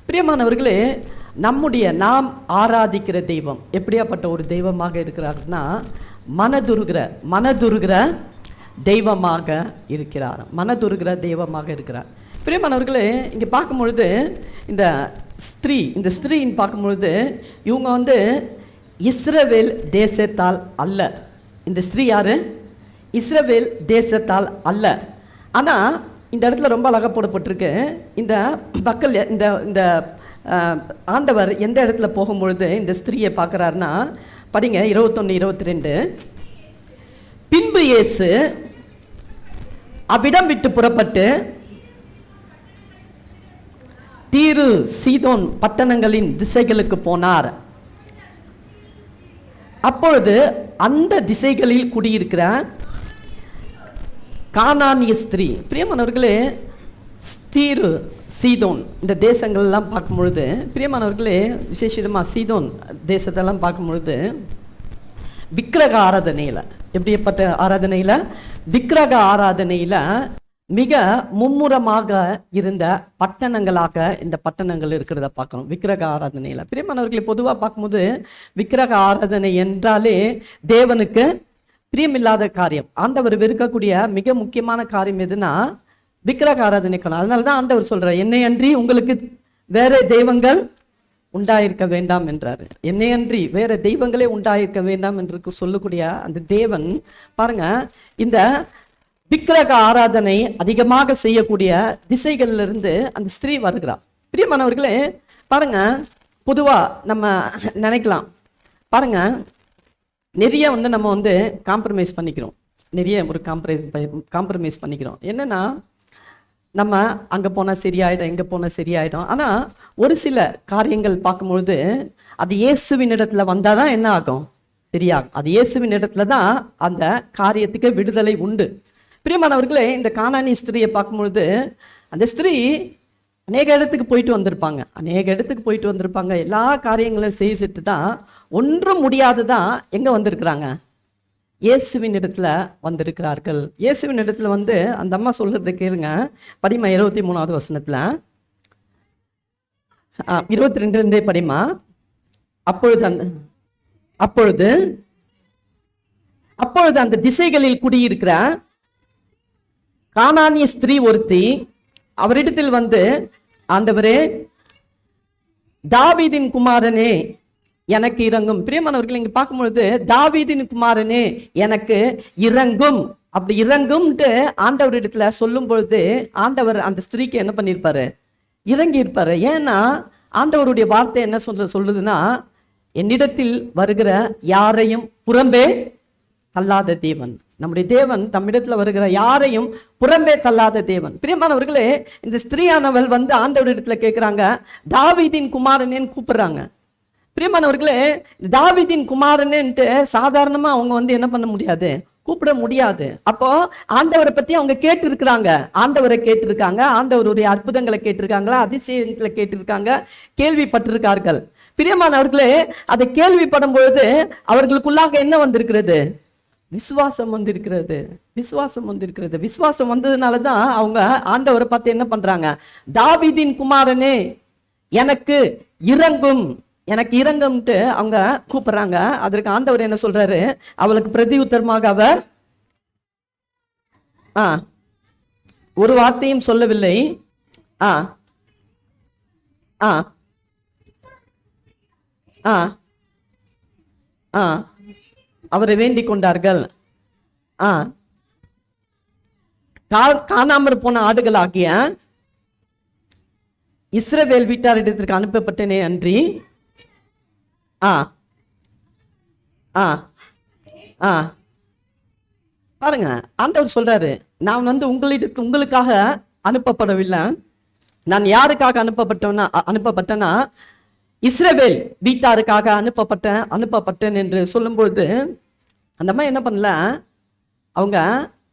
பிரியமானவர்களே, நாம் ஆராதிக்கிற தெய்வம் எப்படியாப்பட்ட ஒரு தெய்வமாக இருக்கிறார்னா, மனதுருகிற தெய்வமாக இருக்கிறார். மனதுருகிற தெய்வமாக இருக்கிறார். பிரியமானவர்களே, இங்கே பார்க்கும்பொழுது இந்த ஸ்திரீன்னு பார்க்கும்பொழுது இவங்க இஸ்ரவேல் தேசத்தால் அல்ல. இந்த ஸ்திரீ யாரு? இஸ்ரவேல் தேசத்தால் அல்ல. ஆனால் இந்த இடத்துல ரொம்ப அழகாக போடப்பட்டிருக்கு. இந்த மக்கள் இந்த ஆண்டவர் எந்த இடத்துல போகும்பொழுது இந்த ஸ்திரீயை பார்க்குறாருன்னா, படிங்க 21-22. பின்பு இயேசு அவ்விடம் விட்டு புறப்பட்டு தீரு சீதோன் பட்டணங்களின் திசைகளுக்கு போனார். அப்பொழுது அந்த திசைகளில் குடியிருக்கிற கானானிய ஸ்திரீ, பிரியமானவர்களே, தீரு சீதோன் இந்த தேசங்கள்லாம் பார்க்கும்பொழுது, பிரியமானவர்களே, விசேஷமாக சீதோன் தேசத்தெல்லாம் பார்க்கும்பொழுது விக்கிரக ஆராதனையில், எப்படிப்பட்ட ஆராதனையில்? விக்கிரக ஆராதனையில் மிக மும்முரமாக இருந்த பட்டணங்களாக இந்த பட்டணங்கள் இருக்கிறத பார்க்கணும். விக்கிரக ஆராதனையில் பிரியமானவர்களை பொதுவாக பார்க்கும்போது விக்கிரக ஆராதனை என்றாலே தேவனுக்கு பிரியமில்லாத காரியம், ஆண்டவர் வெறுக்கக்கூடிய மிக முக்கியமான காரியம் எதுனா விக்கிரக ஆராதனைக்கான. அதனால தான் ஆண்டவர் சொல்றார், என்னை அன்றி உங்களுக்கு வேற தெய்வங்கள் உண்டாயிருக்க வேண்டாம் என்றார். என்னை அன்றி வேற தெய்வங்களே உண்டாயிருக்க வேண்டாம் என்று சொல்லக்கூடிய அந்த தேவன் பாருங்க, இந்த விக்கிரக ஆராதனை அதிகமாக செய்யக்கூடிய திசைகளிலிருந்து அந்த ஸ்திரீ வருகிறார். பிரியமானவர்களே, பாருங்க, பொதுவா நம்ம நினைக்கலாம், பாருங்க, நிறைய நம்ம காம்ப்ரமைஸ் பண்ணிக்கிறோம். நிறைய ஒரு காம்ப்ரமைஸ் பண்ணிக்கிறோம். என்னன்னா, நம்ம அங்கே போனால் சரியாயிடும், எங்கே போனால் சரியாயிடும். ஆனால் ஒரு சில காரியங்கள் பார்க்கும்பொழுது அது இயேசுவின் இடத்துல வந்தால் தான் என்ன ஆகும்? சரியாகும். அது இயேசுவின் இடத்துல தான் அந்த காரியத்துக்கு விடுதலை உண்டு. பிரியமானவர்களே, இந்த கானானி ஸ்திரீயை பார்க்கும்பொழுது அந்த ஸ்திரீ அநேக இடத்துக்கு போயிட்டு வந்திருப்பாங்க. எல்லா காரியங்களும் செய்துட்டு தான் ஒன்றும் முடியாது தான் எங்கே வந்திருக்கிறாங்க? இயேசுவின் இடத்துல வந்திருக்கிறார்கள். இயேசுவின் இடத்துல அந்த அம்மா சொல்றதை கேளுங்க. படிமா 23வது வசனத்துல 22 படிமா. அப்பொழுது அந்த திசைகளில் குடியிருக்கிற கானானிய ஸ்திரீ ஒருத்தி அவரிடத்தில் ஆண்டவரே, தாவீதின் குமாரனே எனக்கு இறங்கும். பிரியமானவர்கள், இங்க பார்க்கும்பொழுது தாவீதின் குமாரனே எனக்கு இறங்கும், அப்படி இறங்கும்ட்டு ஆண்டவர் இடத்துல சொல்லும் பொழுது ஆண்டவர் அந்த ஸ்திரீக்கு என்ன பண்ணியிருப்பாரு? இறங்கி இருப்பாரு. ஏன்னா ஆண்டவருடைய வார்த்தை என்ன சொல்லுதுன்னா, என்னிடத்தில் வருகிற யாரையும் புறம்பே தள்ளாத தேவன். நம்முடைய தேவன் தம்மிடத்துல வருகிற யாரையும் புறம்பே தள்ளாத தேவன். பிரியமானவர்களே, இந்த ஸ்திரீயானவள் ஆண்டவர் இடத்துல கேட்கிறாங்க, தாவீதின் குமாரனேன்னு கூப்பிடுறாங்க. பிரியமானவர்களே, தாவீதின் குமாரன்ட்டு சாதாரணமா அவங்க என்ன பண்ண முடியாது? கூப்பிட முடியாது. அப்போ ஆண்டவரை பத்தி அவங்க ஆண்டவரை கேட்டிருக்காங்க, ஆண்டவருடைய அற்புதங்களை கேட்டிருக்காங்களா, அதிசயங்களை கேட்டிருக்காங்க, கேள்விப்பட்டிருக்கார்கள். பிரியமானவர்களே, அதை கேள்விப்படும் பொழுது அவர்களுக்குள்ளாக என்ன வந்திருக்கிறது? விசுவாசம் வந்திருக்கிறது. விசுவாசம் வந்ததுனால தான் அவங்க ஆண்டவரை பார்த்து என்ன பண்றாங்க? தாவீதின் குமாரனே எனக்கு இறங்கும்ட்டு அவங்க கூப்பிடுறாங்க. அதற்கு ஆண்டவர் என்ன சொல்றாரு? அவளுக்கு பிரதி உத்தரமாக அவர் ஒரு வார்த்தையும் சொல்லவில்லை. அவரை வேண்டிக் கொண்டார்கள். காணாமற் போன ஆடுகளாகிய இஸ்ரவேல் வீட்டாரிடத்திற்கு அனுப்பப்பட்டனே அன்றி பாருங்க, ஆண்டவர் சொல்றாரு, நான் உங்களுக்காக அனுப்பப்படவில்லை. நான் யாருக்காக அனுப்பப்பட்டேன்னா இஸ்ரவேல் வீட்டாருக்காக அனுப்பப்பட்டேன் என்று சொல்லும்பொழுது அந்த அம்மா என்ன பண்ணல? அவங்க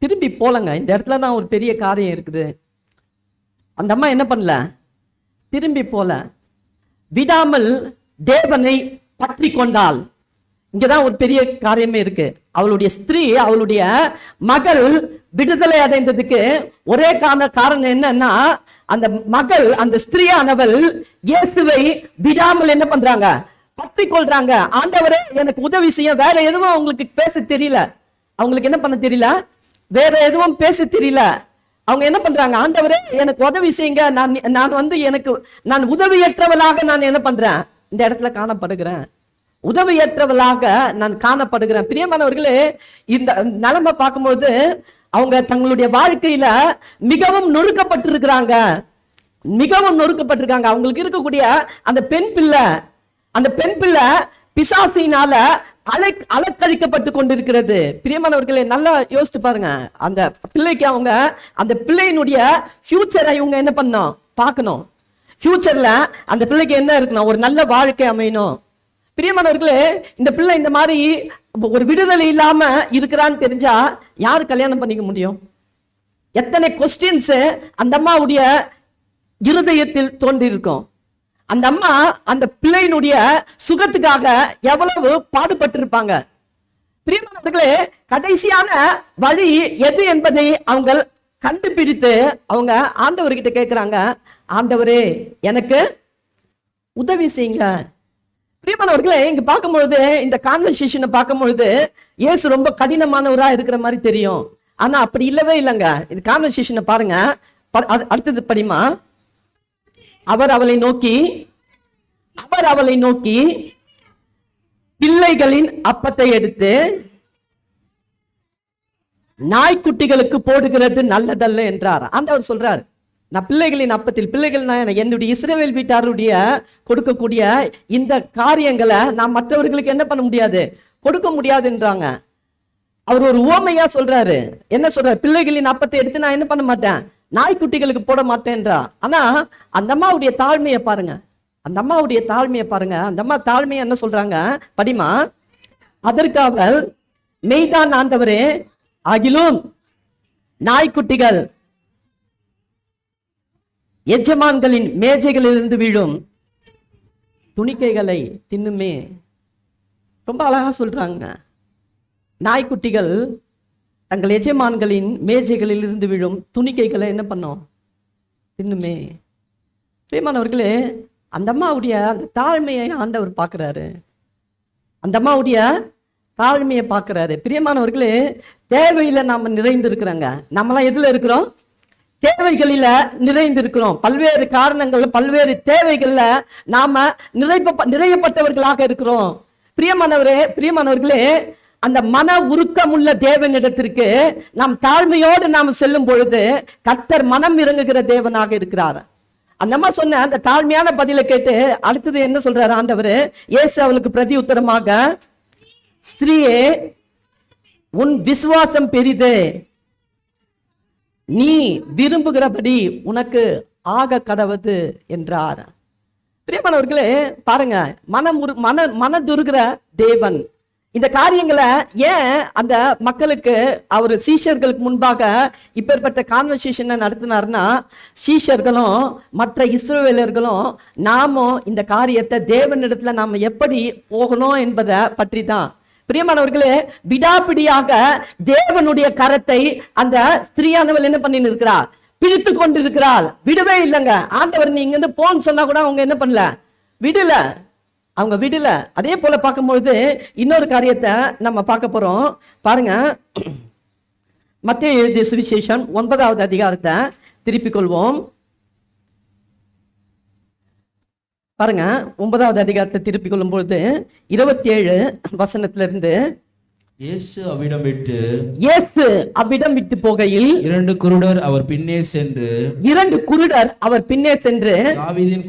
திரும்பி போலங்க. இந்த இடத்துல தான் ஒரு பெரிய காரியம் இருக்குது. அந்த அம்மா என்ன பண்ணல? திரும்பி போல, விடாமல் தேவனை பற்றி கொண்டாள். இங்கதான் ஒரு பெரிய காரியமே இருக்கு. அவளுடைய ஸ்திரீ, அவளுடைய மகள் விடுதலை அடைந்ததுக்கு ஒரே காரணம் என்னன்னா, அந்த மகள், அந்த ஸ்திரீயானவள் இயேசுவை விடாமல் என்ன பண்றாங்க, பற்றி கொள்றாங்க. ஆண்டவரே எனக்கு உதவி செய்ய. வேற எதுவும் அவங்களுக்கு பேச தெரியல, அவங்களுக்கு என்ன பண்ண தெரியல, வேற எதுவும் பேச தெரியல. அவங்க என்ன பண்றாங்க, ஆண்டவரே எனக்கு உதவி செய்யுங்க, நான் உதவியற்றவளாக நான் என்ன பண்றேன், இந்த இடத்துல காணப்படுகிறேன், உதவியற்றவளாக நான் காணப்படுகிறேன். பிரியமானவர்களே, இந்த நிலைமை பார்க்கும்போது அவங்க தங்களுடைய வாழ்க்கையில மிகவும் நொறுக்கப்பட்டிருக்கிறாங்க, மிகவும் நொறுக்கப்பட்டிருக்காங்க. அவங்களுக்கு இருக்கக்கூடிய அந்த பெண் பிள்ளை பிசாசினால அலக்கழிக்கப்பட்டு கொண்டிருக்கிறது. பிரியமானவர்களே, நல்லா யோசிச்சு பாருங்க. அந்த பிள்ளைக்கு அவங்க, அந்த பிள்ளையினுடைய ஃபியூச்சரை இவங்க என்ன பண்ணணும், பார்க்கணும். ஃபியூச்சர்ல அந்த பிள்ளைக்கு என்ன இருக்கணும், ஒரு நல்ல வாழ்க்கை அமையணும். பிரியமானவர்களே, இந்த பிள்ளை இந்த மாதிரி ஒரு விடுதலை இல்லாம இருக்கிறான்னு தெரிஞ்சா யாரு கல்யாணம் பண்ணிக்க முடியும்? எத்தனை கொஸ்டின்ஸ் அந்த அம்மாவுடைய இருதயத்தில் தோன்றி இருக்கும். அந்த அம்மா அந்த பிள்ளையினுடைய சுகத்துக்காக எவ்வளவு பாடுபட்டு இருப்பாங்க. பிரியமானவர்களே, கடைசியான வழி எது என்பதை அவங்க கண்டுபிடித்து அவங்க ஆண்டவர்கிட்ட கேட்கிறாங்க, ஆண்டவரே எனக்கு உதவி செய்யுங்க. பிரியமானவர்களே, இங்க பார்க்கும்பொழுது, இந்த கான்வர்சேஷனை பார்க்கும்பொழுது இயேசு ரொம்ப கடினமானவரா இருக்கிற மாதிரி தெரியும். ஆனா அப்படி இல்லவே இல்லைங்க. இது கான்வர்சேஷனை பாருங்க, அடுத்தது படிமா. அவர் அவளை நோக்கி பிள்ளைகளின் அப்பத்தை எடுத்து நாய்க்குட்டிகளுக்கு போடுகிறது நல்லதல்ல என்றார். ஆண்டவர் சொல்றார், நான் பிள்ளைகளின் அப்பத்தில், பிள்ளைகள் என்னுடைய இஸ்ரவேல் வீட்டாருடைய கொடுக்கக்கூடிய இந்த காரியங்களை நான் மற்றவர்களுக்கு என்ன பண்ண முடியாது, கொடுக்க முடியாதுன்றாங்க. அவர் ஒரு உவமையா சொல்றாரு. என்ன சொல்றாரு, பிள்ளைகளின் அப்பத்தை எடுத்து நான் என்ன பண்ண மாட்டேன், நாய்க்குட்டிகளுக்கு போட மாட்டேன்றா. ஆனா அந்த அம்மாவுடைய தாழ்மையை பாருங்க, அந்த அம்மாவுடைய தாழ்மையை பாருங்க. அந்த அம்மா தாழ்மையை என்ன சொல்றாங்க படிமா. அதற்கு அவள், மெய்தான் ஆண்டவரே, ஆகிலும் நாய்க்குட்டிகள் எஜமான்களின் மேஜைகளிலிருந்து விழும் துணிக்கைகளை தின்னுமே. ரொம்ப அழகா சொல்றாங்க. நாய்க்குட்டிகள் தங்கள் எஜமான்களின் மேஜைகளில் இருந்து விழும் துணிக்கைகளை என்ன பண்ணும், தின்னுமே. பிரியமானவர்களே, அந்த அம்மாவுடைய அந்த தாழ்மையை ஆண்டவர் பார்க்கிறாரு. அந்த அம்மாவுடைய தாழ்மையை பார்க்கிறாரு. பிரியமானவர்களே, தேவையில நாம நிறைந்து இருக்கிறாங்க. நம்மளாம் எதுல இருக்கிறோம், தேவைகளில நிறைந்து இருக்கிறோம். பல்வேறு காரணங்கள், பல்வேறு தேவைகள்ல நாம நிறையப்பட்டவர்களாக இருக்கிறோம். பிரியமானவர்களே, அந்த மன உருக்கமுள்ள தேவனிடத்திற்கு நாம் தாழ்மையோடு நாம் செல்லும் பொழுது கர்த்தர் மனம் இறங்குகிற தேவனாக இருக்கிறார். அந்த அம்மா சொன்ன அந்த தாழ்மையான பதிலை கேட்டு அடுத்தது என்ன சொல்றாரு ஆண்டவர், இயேசு அவளுக்கு பிரதி உத்தரமாக, ஸ்திரீயே, உன் விசுவாசம் பெரிது, நீ விரும்புகிறபடி உனக்கு ஆக கடவது என்றார். பிரியமானவர்களே, பாருங்க, மனதுருகிற தேவன் இந்த காரியங்களை ஏன் அந்த மக்களுக்கு, அவர் சீஷர்களுக்கு முன்பாக இப்பேற்பட்ட கான்வர்சேஷனை நடத்தினார்னா, சீஷர்களும் மற்ற இஸ்ரவேலர்களும் நாமும் இந்த காரியத்தை தேவனிடத்துல நாம எப்படி போகணும் என்பதை பற்றி தான். பிரியமானவர்களே, விடாப்பிடியாக தேவனுடைய கரத்தை அந்த ஸ்திரீயானவள் என்ன பண்ணி இருக்கிறார், பிடித்து கொண்டிருக்கிறாள். விடவே இல்லைங்க. ஆண்டவர் நீ இங்க இருந்து போன்னு சொன்னா கூட அவங்க என்ன பண்ணல, விடல, அவங்க விடல. அதே போல பார்க்கும்பொழுது இன்னொரு காரியத்தை நம்ம பார்க்க போறோம். பாருங்க, மத்தேயு எழுதிய சுவிசேஷம் 9வது அதிகாரத்தை திருப்பிக் கொள்வோம். பாருங்க, 9வது அதிகாரத்தை திருப்பிக் கொள்ளும் பொழுது 27 வசனத்திலிருந்து, இயேசு அவ்விடம் விட்டு போகையில் 2 குருடர் அவர் பின்னே சென்று தாவீதின்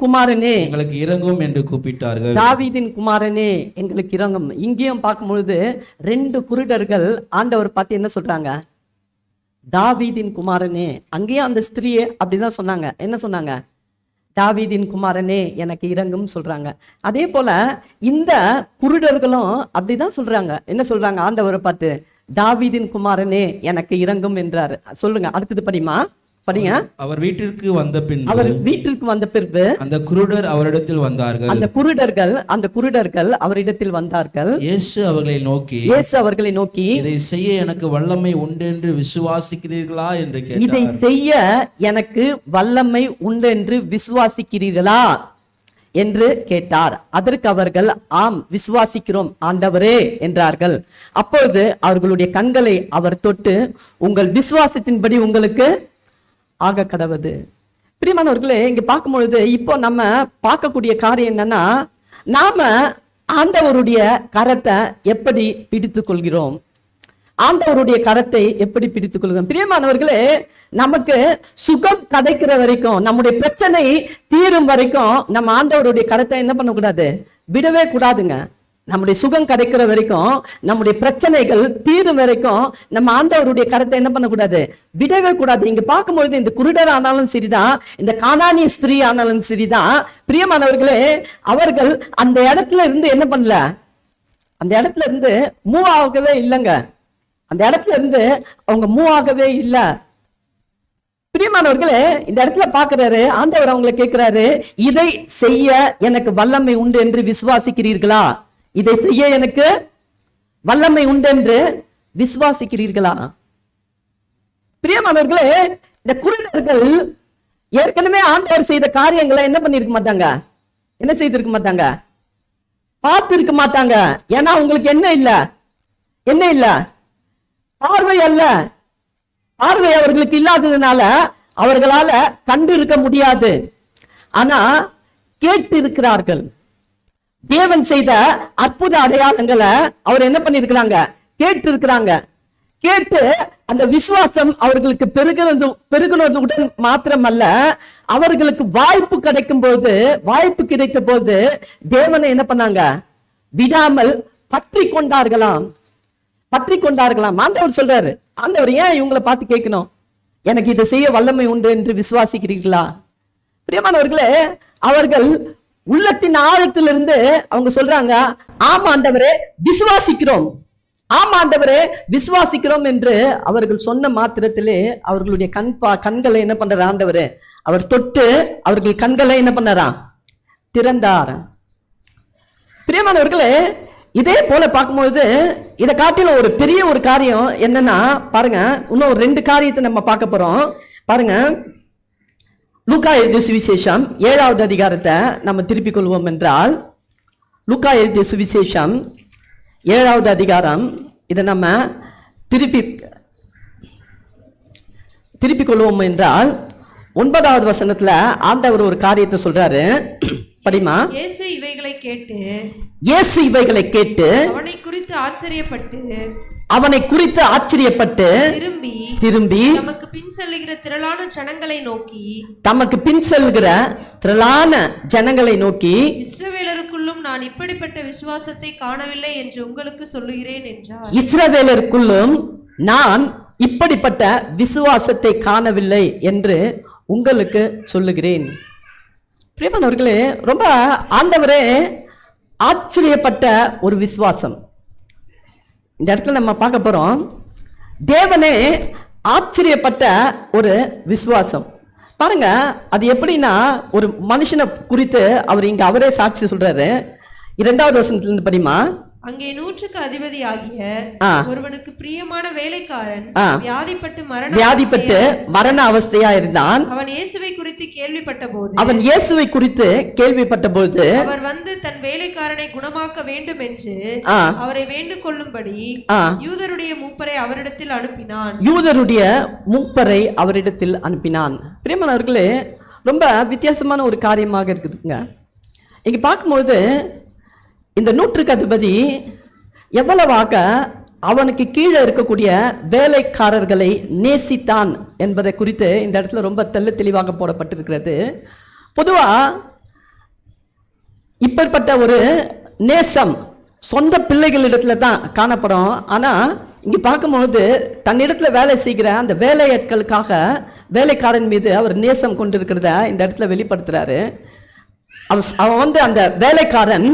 குமாரனே எங்களுக்கு இறங்கும் என்று கூப்பிட்டார்கள். தாவீதின் குமாரனே எங்களுக்கு இறங்கும். இங்கேயும் பார்க்கும் பொழுது 2 குருடர்கள் ஆண்டவர் பார்த்து என்ன சொல்றாங்க, தாவீதின் குமாரனே. அங்கேயும் அந்த ஸ்திரீயே அப்படிதான் சொன்னாங்க. என்ன சொன்னாங்க, தாவீதின் குமாரனே எனக்கு இறங்கும் சொல்றாங்க. அதே போல இந்த குருடர்களும் அப்படிதான் சொல்றாங்க. என்ன சொல்றாங்க, ஆண்டவரை பார்த்து, தாவீதின் குமாரனே எனக்கு இறங்கும் என்றார். சொல்லுங்க அடுத்தது படிமா. படிங்க. அவர் வீட்டிற்கு வந்த பின்பு அவர் வீட்டிற்கு வந்த பிறகு அந்த குருடர் அவரிடத்தில் வந்தார்கள். அந்த குருடர்கள் அவரிடத்தில் வந்தார்கள். இயேசு அவர்களை நோக்கி இதை செய்ய எனக்கு வல்லமை உண்டென்று விசுவாசிக்கிறீர்களா என்று கேட்டார். இதை செய்ய எனக்கு வல்லமை உண்டென்று விசுவாசிக்கிறீர்களா என்று கேட்டார். அதற்கு அவர்கள் ஆம் விசுவாசிக்கிறோம் ஆண்டவரே என்றார்கள். அப்பொழுது அவர்களுடைய கண்களை அவர் தொட்டு உங்கள் விசுவாசத்தின்படி உங்களுக்கு ஆக கடவது. பிரியமானவர்களே, இங்க பார்க்கும்பொழுது இப்போ நம்ம பார்க்கக்கூடிய காரியம் என்னன்னா, நாம ஆண்டவருடைய கரத்தை எப்படி பிடித்துக் கொள்கிறோம், ஆண்டவருடைய கரத்தை எப்படி பிடித்துக் கொள்கிறோம். பிரியமானவர்களே, நமக்கு சுகம் கிடைக்கிற வரைக்கும், நம்முடைய பிரச்சனை தீரும் வரைக்கும் நம்ம ஆண்டவருடைய கரத்தை என்ன பண்ணக்கூடாது, விடவே கூடாதுங்க. நம்முடைய சுகம் கிடைக்கிற வரைக்கும், நம்முடைய பிரச்சனைகள் தீரும் வரைக்கும் நம்ம ஆண்டவருடைய கரத்தை என்ன பண்ணக்கூடாது, விடவே கூடாது. இங்க பார்க்கும்பொழுது இந்த குருடர் ஆனாலும் சரிதான், இந்த கானானிய ஸ்திரீ ஆனாலும் சரிதான், பிரியமானவர்களே, அவர்கள் அந்த இடத்துல இருந்து என்ன பண்ணல, அந்த இடத்துல இருந்து மூவ் ஆகவே இல்லைங்க. அந்த இடத்துல இருந்து அவங்க மூவ் ஆகவே இல்லை. பிரியமானவர்களே, இந்த இடத்துல பாக்குறாரு ஆண்டவர், அவங்களை கேட்கிறாரு, இதை செய்ய எனக்கு வல்லமை உண்டு என்று விசுவாசிக்கிறீர்களா? இதை செய்ய எனக்கு வல்லமை உண்டு என்று விசுவாசிக்கிறீர்களா? பிரியமானவர்களே, இந்த குருடர்கள் ஏற்கனவே ஆண்டவர் செய்த காரியங்களை என்ன பண்ணிருக்க மாட்டாங்க, என்ன செய்திருக்க மாட்டாங்க, பார்த்திருக்க மாட்டாங்க. ஏன்னா உங்களுக்கு என்ன இல்ல, பார்வை அல்ல. பார்வை அவர்களுக்கு இல்லாததுனால அவர்களால கண்டு இருக்க முடியாது. ஆனா கேட்டு இருக்கிறார்கள். தேவன் செய்த அற்புத அடையாளங்களை அவர் என்ன பண்ணிருக்கிறாங்க, கேட்டு இருக்கிறாங்க. கேட்டு அந்த விசுவாசம் அவர்களுக்கு பெருகுனதுடன் மாத்திரமல்ல, அவர்களுக்கு வாய்ப்பு கிடைத்த போது தேவனை என்ன பண்ணாங்க, விடாமல் பற்றி கொண்டார்களாம். ஆண்டவர் சொல்றாரு, ஆண்டவர் ஏன் இவங்களை பார்த்து கேட்கணும், எனக்கு இதை செய்ய வல்லமை உண்டு என்று விசுவாசிக்கிறீர்களா? பிரியமானவர்களே, அவர்கள் உள்ளத்தின் ஆழத்திலிருந்து அவங்க சொல்றாங்க, ஆமா ஆண்டவரே விசுவாசிக்கிறோம், ஆமா ஆண்டவரே விசுவாசிக்கிறோம் என்று அவர்கள் சொன்ன மாத்திரத்திலே அவர்களுடைய கண்களை என்ன பண்றாரு ஆண்டவரே, அவர் தொட்டு அவர்கள் கண்களை என்ன பண்ணாராம், திறந்தார். பிரியமானவர்களே, இதே போல பார்க்கும்போது இதை காட்டில ஒரு பெரிய ஒரு காரியம் என்னன்னா பாருங்க, இன்னும் ஒரு 2 காரியத்தை நம்ம பார்க்க போறோம். பாருங்க, லூக்கா எழுதிய சுவிசேஷம் 7வது அதிகாரத்தை நம்ம திருப்பிக் கொள்வோம் என்றால், லூக்கா எழுதிய சுவிசேஷம் 7வது அதிகாரம், இதை நம்ம திருப்பிக் கொள்வோம் என்றால் 9வது வசனத்துல ஆண்டவர் ஒரு காரியத்தை சொல்றாரு. படிமா. இயேசு இவைகளை கேட்டு அவனை குறித்து ஆச்சரியப்பட்டு திரும்பி தமக்கு பின் செல்லுகிற திரளான ஜனங்களை நோக்கி இஸ்ரவேலருக்குள்ளும் நான் இப்படிப்பட்ட விசுவாசத்தை காணவில்லை என்று உங்களுக்கு சொல்லுகிறேன் என்றார். இஸ்ரவேலருக்குள்ளும் நான் இப்படிப்பட்ட விசுவாசத்தை காணவில்லை என்று உங்களுக்கு சொல்லுகிறேன். பிரியமானவர்களே, ரொம்ப ஆண்டவரே ஆச்சரியப்பட்ட ஒரு விசுவாசம் இந்த இடத்துல நம்ம பார்க்க போறோம். தேவனே ஆச்சரியப்பட்ட ஒரு விசுவாசம். பாருங்க, அது எப்படின்னா, ஒரு மனுஷனை குறித்து அவர் இங்க அவரே சாட்சி சொல்றாரு. 2வது வசனத்திலிருந்து படிமா. அங்கே 100க்கு அதிபதியாகிய ஒருவனுக்கு பிரியமான வேலைக்காரன் வியாதிப்பட்டு மரண அவஸ்தையா இருந்தான். அவன் இயேசுவை குறித்து கேள்விப்பட்ட போது அவர் வந்து தன் வேலைக்காரனை குணமாக்க வேண்டும் என்று அவரை வேண்டிக் கொள்ளும்படி யூதருடைய மூப்பரை அவரிடத்தில் அனுப்பினான். பிரியமானவர்களே, ரொம்ப வித்தியாசமான ஒரு காரியமாக இருக்குதுங்க. இங்க பார்க்கும்போது இந்த 100க்கு அதிபதி எவ்வளவாக அவனுக்கு கீழே இருக்கக்கூடிய வேலைக்காரர்களை நேசித்தான் என்பதை குறித்து இந்த இடத்துல ரொம்ப தெளிவாக போடப்பட்டிருக்கிறது. பொதுவா இப்படிப்பட்ட ஒரு நேசம் சொந்த பிள்ளைகளிடத்துல தான் காணப்படும். ஆனா இங்க பார்க்கும்போது தன்னிடத்துல வேலை செய்கிற அந்த வேலையாட்களுக்காக வேலைக்காரன் மீது அவர் நேசம் கொண்டிருக்கிறத இந்த இடத்துல வெளிப்படுத்துறாரு. அவன் வந்து அந்த வேலைக்காரன்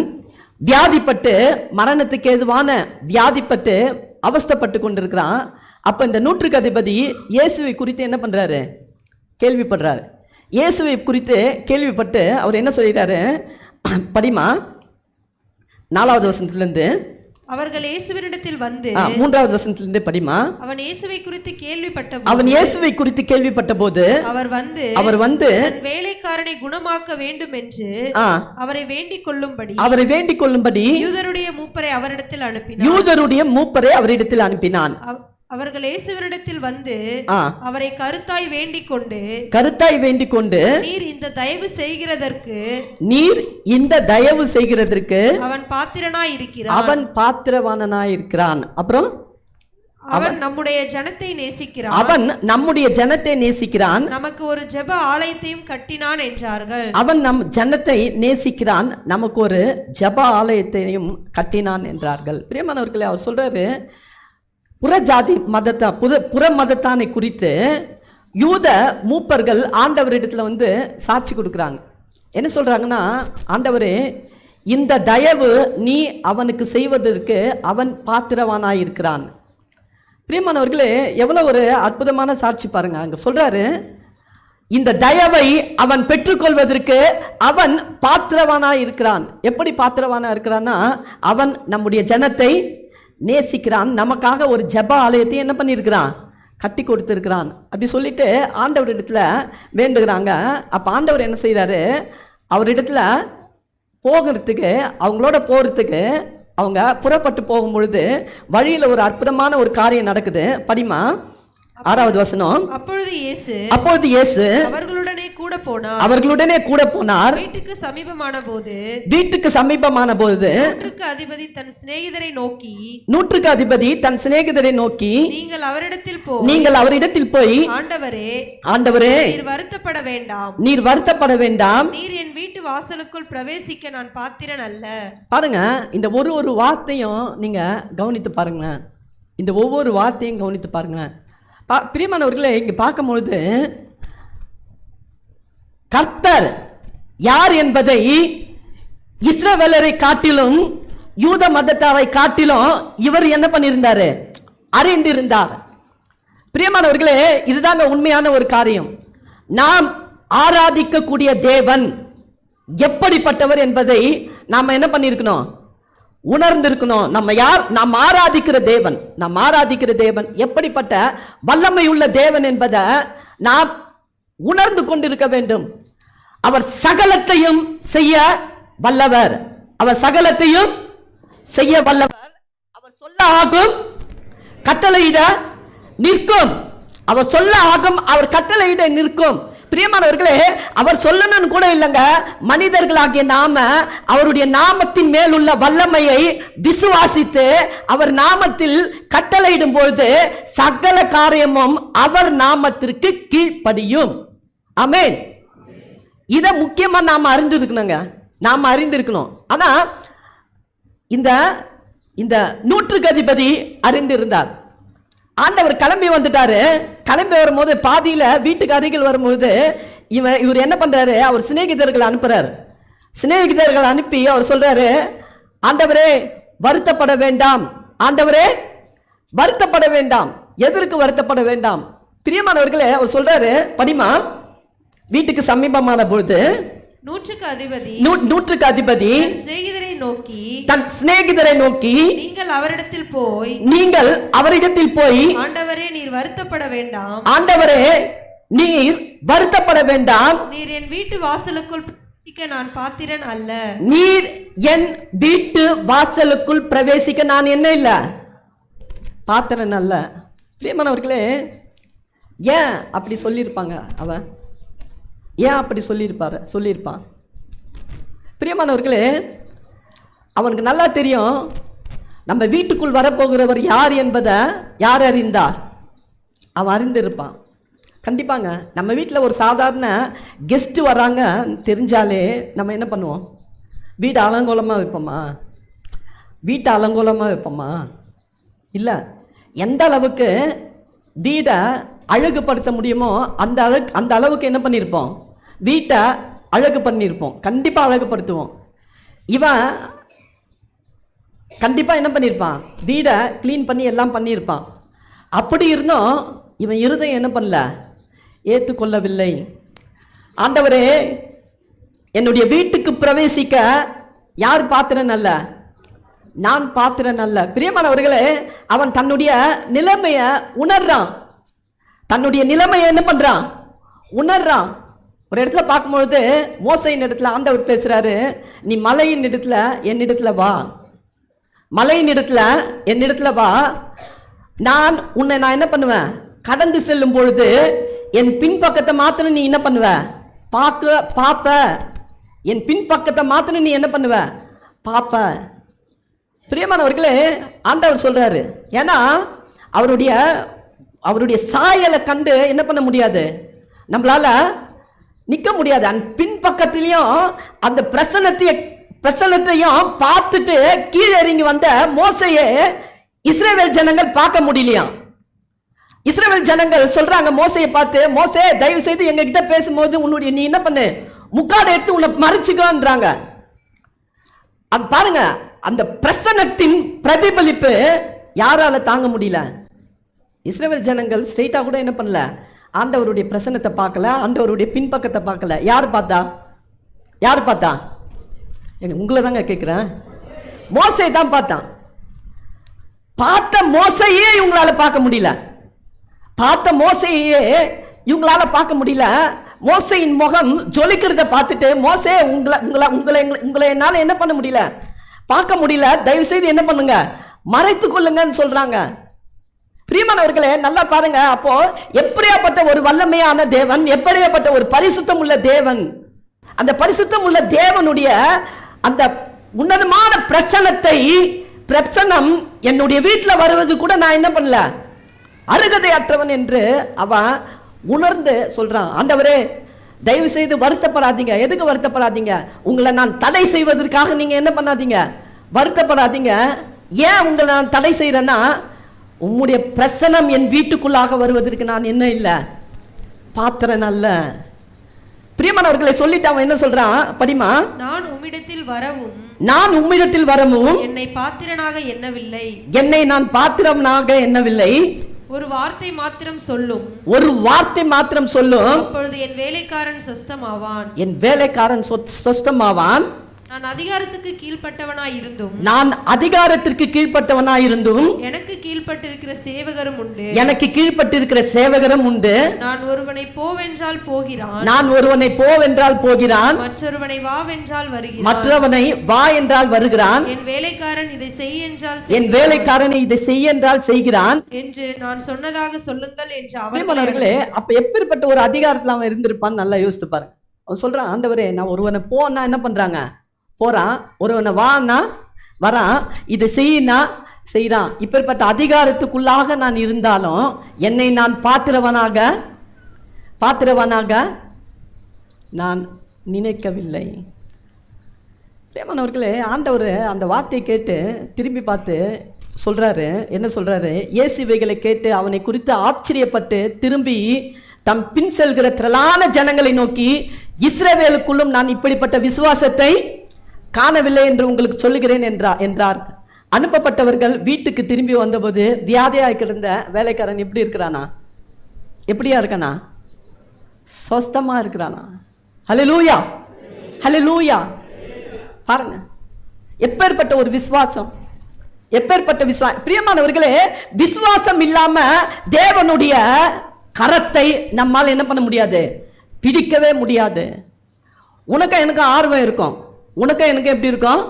வியாதிப்பட்டு மரணத்துக்கு ஏதுவான வியாதிப்பட்டு அவஸ்தைப்பட்டு கொண்டிருக்கிறான். அப்ப இந்த 100க்கு அதிபதி இயேசுவை குறித்து என்ன பண்றாரு, கேள்விப்படுறாரு. இயேசுவை குறித்து கேள்விப்பட்டு அவர் என்ன சொல்லிட்டாரு படிமா 4வது வசனத்திலிருந்து. அவர்கள் இயேசுவினிடத்தில் வந்து 3வது வசனத்திலிருந்து படிமா. அவன் இயேசுவை குறித்து கேள்விப்பட்ட போது அவர் வந்து தன் வேலைக்காரனை குணமாக்க வேண்டும் என்று அவரை வேண்டிக் கொள்ளும்படி யூதருடைய மூப்பரை அவரிடத்தில் அனுப்பினான். அவர்கள் இயேசுவினிடத்தில் வந்து அவரை கருத்தாய் வேண்டிக் கொண்டு நீர் இந்த தயவு செய்கிறதற்கு அவன் பாத்திரவானாய் இருக்கிறான். அப்புறம் அவன் நம்முடைய ஜனத்தை நேசிக்கிறான், நமக்கு ஒரு ஜெப ஆலயத்தையும் கட்டினான் என்றார்கள். அவன் நம் ஜனத்தை நேசிக்கிறான், நமக்கு ஒரு ஜெப ஆலயத்தையும் கட்டினான் என்றார்கள். பிரியமானவர்களே, அவர் சொல்றாரு புறஜாதி புற மதத்தானை குறித்து யூத மூப்பர்கள் ஆண்டவரிடத்துல வந்து சாட்சி கொடுக்குறாங்க. என்ன சொல்றாங்கன்னா, ஆண்டவரே இந்த தயவு நீ அவனுக்கு செய்வதற்கு அவன் பாத்திரவானாயிருக்கிறான். பிரியமானவர்களே, எவ்வளோ ஒரு அற்புதமான சாட்சி பாருங்க. அங்க சொல்றாரு இந்த தயவை அவன் பெற்றுக்கொள்வதற்கு அவன் பாத்திரவானாய் இருக்கிறான். எப்படி பாத்திரவானா இருக்கிறான்னா, அவன் நம்முடைய ஜனத்தை நேசிக்கிறான், நமக்காக ஒரு ஜெப ஆலயத்தை என்ன பண்ணியிருக்கிறான், கட்டி கொடுத்துருக்கிறான். அப்படி சொல்லிட்டு ஆண்டவரிடத்துல வேண்டுகிறாங்க. அப்போ ஆண்டவர் என்ன செய்கிறாரு, அவரிடத்துல போகிறதுக்கு அவங்களோட போகிறதுக்கு அவங்க புறப்பட்டு போகும் பொழுது வழியில் ஒரு அற்புதமான ஒரு காரியம் நடக்குது. படிமா 6வது வசனம். அப்பொழுது இயேசு அவர்களுடனே கூட போனார். வீட்டுக்கு சமீபமான போது நூற்றுக்கு அதிபதி தன் சிநேகிதரை நோக்கி நீங்கள் அவரிடத்தில் போய் ஆண்டவரே நீர் வருத்தப்பட வேண்டாம், நீர் என் வீட்டு வாசலுக்குள் பிரவேசிக்க நான் பாத்திரன் அல்ல. பாருங்க, இந்த ஒரு வார்த்தையும் நீங்க கவனித்து பாருங்க. இந்த ஒவ்வொரு வார்த்தையும் கவனித்து பாருங்க. பிரியமானவர்களே, இங்க பார்க்கும்பொழுது கர்த்தர் யார் என்பதை இஸ்ரவேலரை காட்டிலும் யூத மதத்தாரை காட்டிலும் இவர் என்ன பண்ணியிருந்தாரு, அறிந்திருந்தார். பிரியமானவர்களே, இதுதாங்க உண்மையான ஒரு காரியம். நாம் ஆராதிக்கக்கூடிய தேவன் எப்படிப்பட்டவர் என்பதை நாம் என்ன பண்ணியிருக்கணும், உணர்ந்திருக்கணும். நாம் ஆராதிக்கிற தேவன் எப்படிப்பட்ட வல்லமை உள்ள தேவன் என்பதை நாம் உணர்ந்து கொண்டிருக்க வேண்டும். அவர் சகலத்தையும் செய்ய வல்லவர். அவர் சொல்ல ஆகும், கட்டளையிட நிற்கும். அவர் சொல்ல ஆகும், அவர் கட்டளையிட நிற்கும். பிரியமானவர்களே, அவர் சொல்லணும்னு கூட இல்லைங்க, மனிதர்களாகிய நாம அவருடைய நாமத்தின் மேல் உள்ள வல்லமையை விசுவாசித்து அவர் நாமத்தில் கட்டளையிடும் பொழுது சகல காரியமும் அவர் நாமத்திற்கு கீழ்ப்படியும். ஆமென். இதை முக்கியமா நாம அறிந்திருக்கணும். ஆனா இந்த நூற்றுக்கு அதிபதி அறிந்திருந்தார். ஆண்டவர் கிளம்பி வந்துட்டாரு. கிளம்பி வரும்போது பாதியில வீட்டுக்கு அருகில் வரும்போது இவர் என்ன பண்றாரு, அவர் சிநேகிதர்கள் அனுப்புறாரு. சிநேகிதர்கள் அனுப்பி அவர் சொல்றாரு, ஆண்டவரே வருத்தப்பட வேண்டாம், எதற்கு வருத்தப்பட வேண்டாம். பிரியமானவர்களே, அவர் சொல்றாரு, படிமா வீட்டுக்கு சமீபமான பொழுது நூற்றுக்கு அதிபதி தன் சிநேகிதரை நோக்கி நீங்கள் அவரிடத்தில் போய் ஆண்டவரே நீர் வருத்தப்பட வேண்டாம், நீர் என் வீட்டு வாசலுக்குள் நான் பாத்திரன் அல்ல. நீர் என் வீட்டு வாசலுக்குள் பிரவேசிக்க நான் என்ன இல்ல, பாத்திரன் அல்ல. பிரியமானவர்களே, ஏன் அப்படி சொல்லியிருப்பாங்க, அவன் ஏன் அப்படி சொல்லியிருப்பான்? பிரியமானவர்களே, அவனுக்கு நல்லா தெரியும் நம்ம வீட்டுக்குள் வரப்போகிறவர் யார் என்பதை யார் அறிந்தார், அவன் அறிந்திருப்பான். கண்டிப்பாங்க. நம்ம வீட்டில் ஒரு சாதாரண கெஸ்ட்டு வராங்க தெரிஞ்சாலே நம்ம என்ன பண்ணுவோம், வீட்டை அலங்கோலமாக வைப்போமா? இல்லை. எந்த அளவுக்கு வீடை அழகுபடுத்த முடியுமோ அந்த அளவுக்கு என்ன பண்ணியிருப்போம், வீட்டை அழகு பண்ணியிருப்போம். கண்டிப்பாக அழகுபடுத்துவோம். இவன் கண்டிப்பாக என்ன பண்ணியிருப்பான், வீடை க்ளீன் பண்ணி எல்லாம் பண்ணியிருப்பான். அப்படி இருந்தும் இவன் இருதயம் என்ன பண்ணல, ஏற்றுக்கொள்ளவில்லை. ஆண்டவரே, என்னுடைய வீட்டுக்கு பிரவேசிக்க யார் பாத்திரம் அல்ல, நான் பாத்திரம் அல்ல. பிரியமானவர்களே, அவன் தன்னுடைய நிலைமைய உணர்றான். தன்னுடைய நிலைமையை என்ன பண்றான்? உணர்றான். ஒரு இடத்துல பார்க்கும்பொழுது மோசையின் இடத்துல ஆண்டவர் பேசுறாரு, நீ மலையின் இடத்துல என்னிடத்துல வா, மலையின் இடத்துல என்னிடத்துல வா, நான் உன்னை என்ன பண்ணுவேன், கடந்து செல்லும் பொழுது என் பின்பக்கத்தை மாத்திரம் நீ என்ன பண்ணுவ, பாப்ப. என் பின்பக்கத்தை மாத்திரம் நீ என்ன பண்ணுவ, பாப்ப. பிரியமானவர்களே, ஆண்டவர் சொல்றாரு, ஏன்னா அவருடைய சாயலை கண்டு என்ன பண்ண முடியாது, நம்மளால நிற்க முடியாது. அந்த பின்பக்கத்திலையும் அந்த பிரசன்னத்தையும் பார்த்துட்டு கீழே இறங்கி வந்த மோசையே இஸ்ரவேல் ஜனங்கள் பார்க்க முடியலையாம். இஸ்ரவேல் ஜனங்கள் சொல்றாங்க மோசையை பார்த்து, மோசே தயவு செய்து எங்க கிட்ட பேசும்போது உன்னுடைய நீ என்ன பண்ணு, முக்காடு எடுத்து உன்னை மறைச்சுக்கோன்றாங்க. அது பாருங்க, அந்த பிரசன்னத்தின் பிரதிபலிப்பு யாரால தாங்க முடியல. இஸ்ரவேல் ஜனங்கள் ஸ்ட்ரெயிட்டா கூட என்ன பண்ணல, ஆண்டவருடைய பிரசன்னத்தை பார்க்கல, ஆண்டவருடைய பின்பக்கத்தை பார்க்கல. யார் பார்த்தா? யார் பார்த்தா? உங்களை தாங்க கேட்குறேன். மோசே தான் பார்த்தான். பார்த்த மோசையே இவங்களால பார்க்க முடியல. பார்த்த மோசையே இவங்களால பார்க்க முடியல. மோசையின் முகம் ஜொலிக்கிறத பார்த்துட்டு, மோசே உங்களை என்னால் என்ன பண்ண முடியல, பார்க்க முடியல, தயவு செய்து என்ன பண்ணுங்க, மறைத்து கொள்ளுங்கன்னு சொல்றாங்க. பிரியமானவர்களே, நல்லா பாருங்க. அப்போ எப்படியாப்பட்ட ஒரு வல்லமையான தேவன், எப்படியாப்பட்ட ஒரு பரிசுத்தம் உள்ள தேவன், அந்த பரிசுத்தம் உள்ள தேவனுடைய அந்த உன்னதமான பிரசன்னம் என்னுடைய வீட்டில் வருவது கூட நான் என்ன பண்ணல, அருகதை அற்றவன் என்று அவன் உணர்ந்து சொல்றான். ஆண்டவரே, தயவு செய்து வருத்தப்படாதீங்க. எதுக்கு வருத்தப்படாதீங்க? உங்களை நான் தடை செய்வதற்காக நீங்க என்ன பண்ணாதீங்க, வருத்தப்படாதீங்க. ஏன் உங்களை நான் தடை செய்யறேன்னா, உம்முடைய பிரசனம் என் வீட்டுக்குள்ளாக வருவதற்கு நான் என்ன இல்லை, பாத்திரன் அல்ல. பிரியமானவர்களை சொல்லிட்டு அவன் என்ன சொல்றான் படிமா, நான் உம்மிடத்தில் வரவும் என்னை பாத்திரனாக எண்ணவில்லை, என்னை நான் பாத்திரனாக எண்ணவில்லை, ஒரு வார்த்தை மாத்திரம் சொல்லும், ஒரு வார்த்தை மாத்திரம் சொல்லும், அப்பொழுது என் வேலைக்காரன் சொஸ்தமாவான், என் வேலைக்காரன் சொஸ்தமாவான். நான் அதிகாரத்துக்கு கீழ்ப்பட்டவனாய் இருந்தும், நான் அதிகாரத்திற்கு கீழ்ப்பட்டவனாய் இருந்தும் எனக்கு கீழ்ப்பட்டிருக்கிற சேவகரும் உண்டு, எனக்கு கீழ்ப்பட்டிருக்கிற சேவகரும் உண்டு. நான் ஒருவனை போவென்றால் போகிறான், நான் ஒருவனை போவென்றால் போகிறான், மற்றொருவனை வாவென்றால் வருகிறான், மற்றவனை வா என்றால் வருகிறான், என் வேலைக்காரன் இதை செய் என்றால் என் வேலைக்காரனை இதை செய் என்றால் செய்கிறான் என்று நான் சொன்னதாக சொல்லுங்கள் என்று அவர்களே. அப்ப எப்பேற்பட்ட ஒரு அதிகாரத்துல அவன் இருந்திருப்பான்னு நல்லா யோசித்து பாருங்க. அவன் சொல்றான், ஆண்டவரே, நான் ஒருவனை போனா என்ன பண்றாங்க, போறான், ஒருவனை வான்னா வரான், இதை செய்யினா செய்யறான். இப்பேற்பட்ட அதிகாரத்துக்குள்ளாக நான் இருந்தாலும் என்னை நான் பாத்திரவனாக நான் நினைக்கவில்லை. பிரேமனவர்களே, ஆண்டவர் அந்த வார்த்தையை கேட்டு திரும்பி பார்த்து சொல்றாரு, என்ன சொல்றாரு, இயேசுவைகளை கேட்டு அவனை குறித்து ஆச்சரியப்பட்டு திரும்பி தம் பின் செல்கிற திரளான ஜனங்களை நோக்கி, இஸ்ரவேலுக்குள்ளும் நான் இப்படிப்பட்ட விசுவாசத்தை காணவில்லை என்று உங்களுக்கு சொல்லுகிறேன் என்றார். அனுப்பப்பட்டவர்கள் வீட்டுக்கு திரும்பி வந்தபோது வியாதியாய் கிடந்த வேலைக்காரன் எப்படி இருக்கிறானா, எப்படியா இருக்கானா, சொஸ்தமா இருக்கிறானா. ஹல்லேலூயா, ஹல்லேலூயா. பாருங்க, எப்பேற்பட்ட ஒரு விசுவாசம், எப்பேற்பட்ட விசுவாசம். பிரியமானவர்களே, விசுவாசம் இல்லாம தேவனுடைய கரத்தை நம்மால் என்ன பண்ண முடியாது, பிடிக்கவே முடியாது. உனக்கு எனக்கு ஆர்வம் இருக்கும், உனக்கு எனக்கு எப்படி இருக்கும்,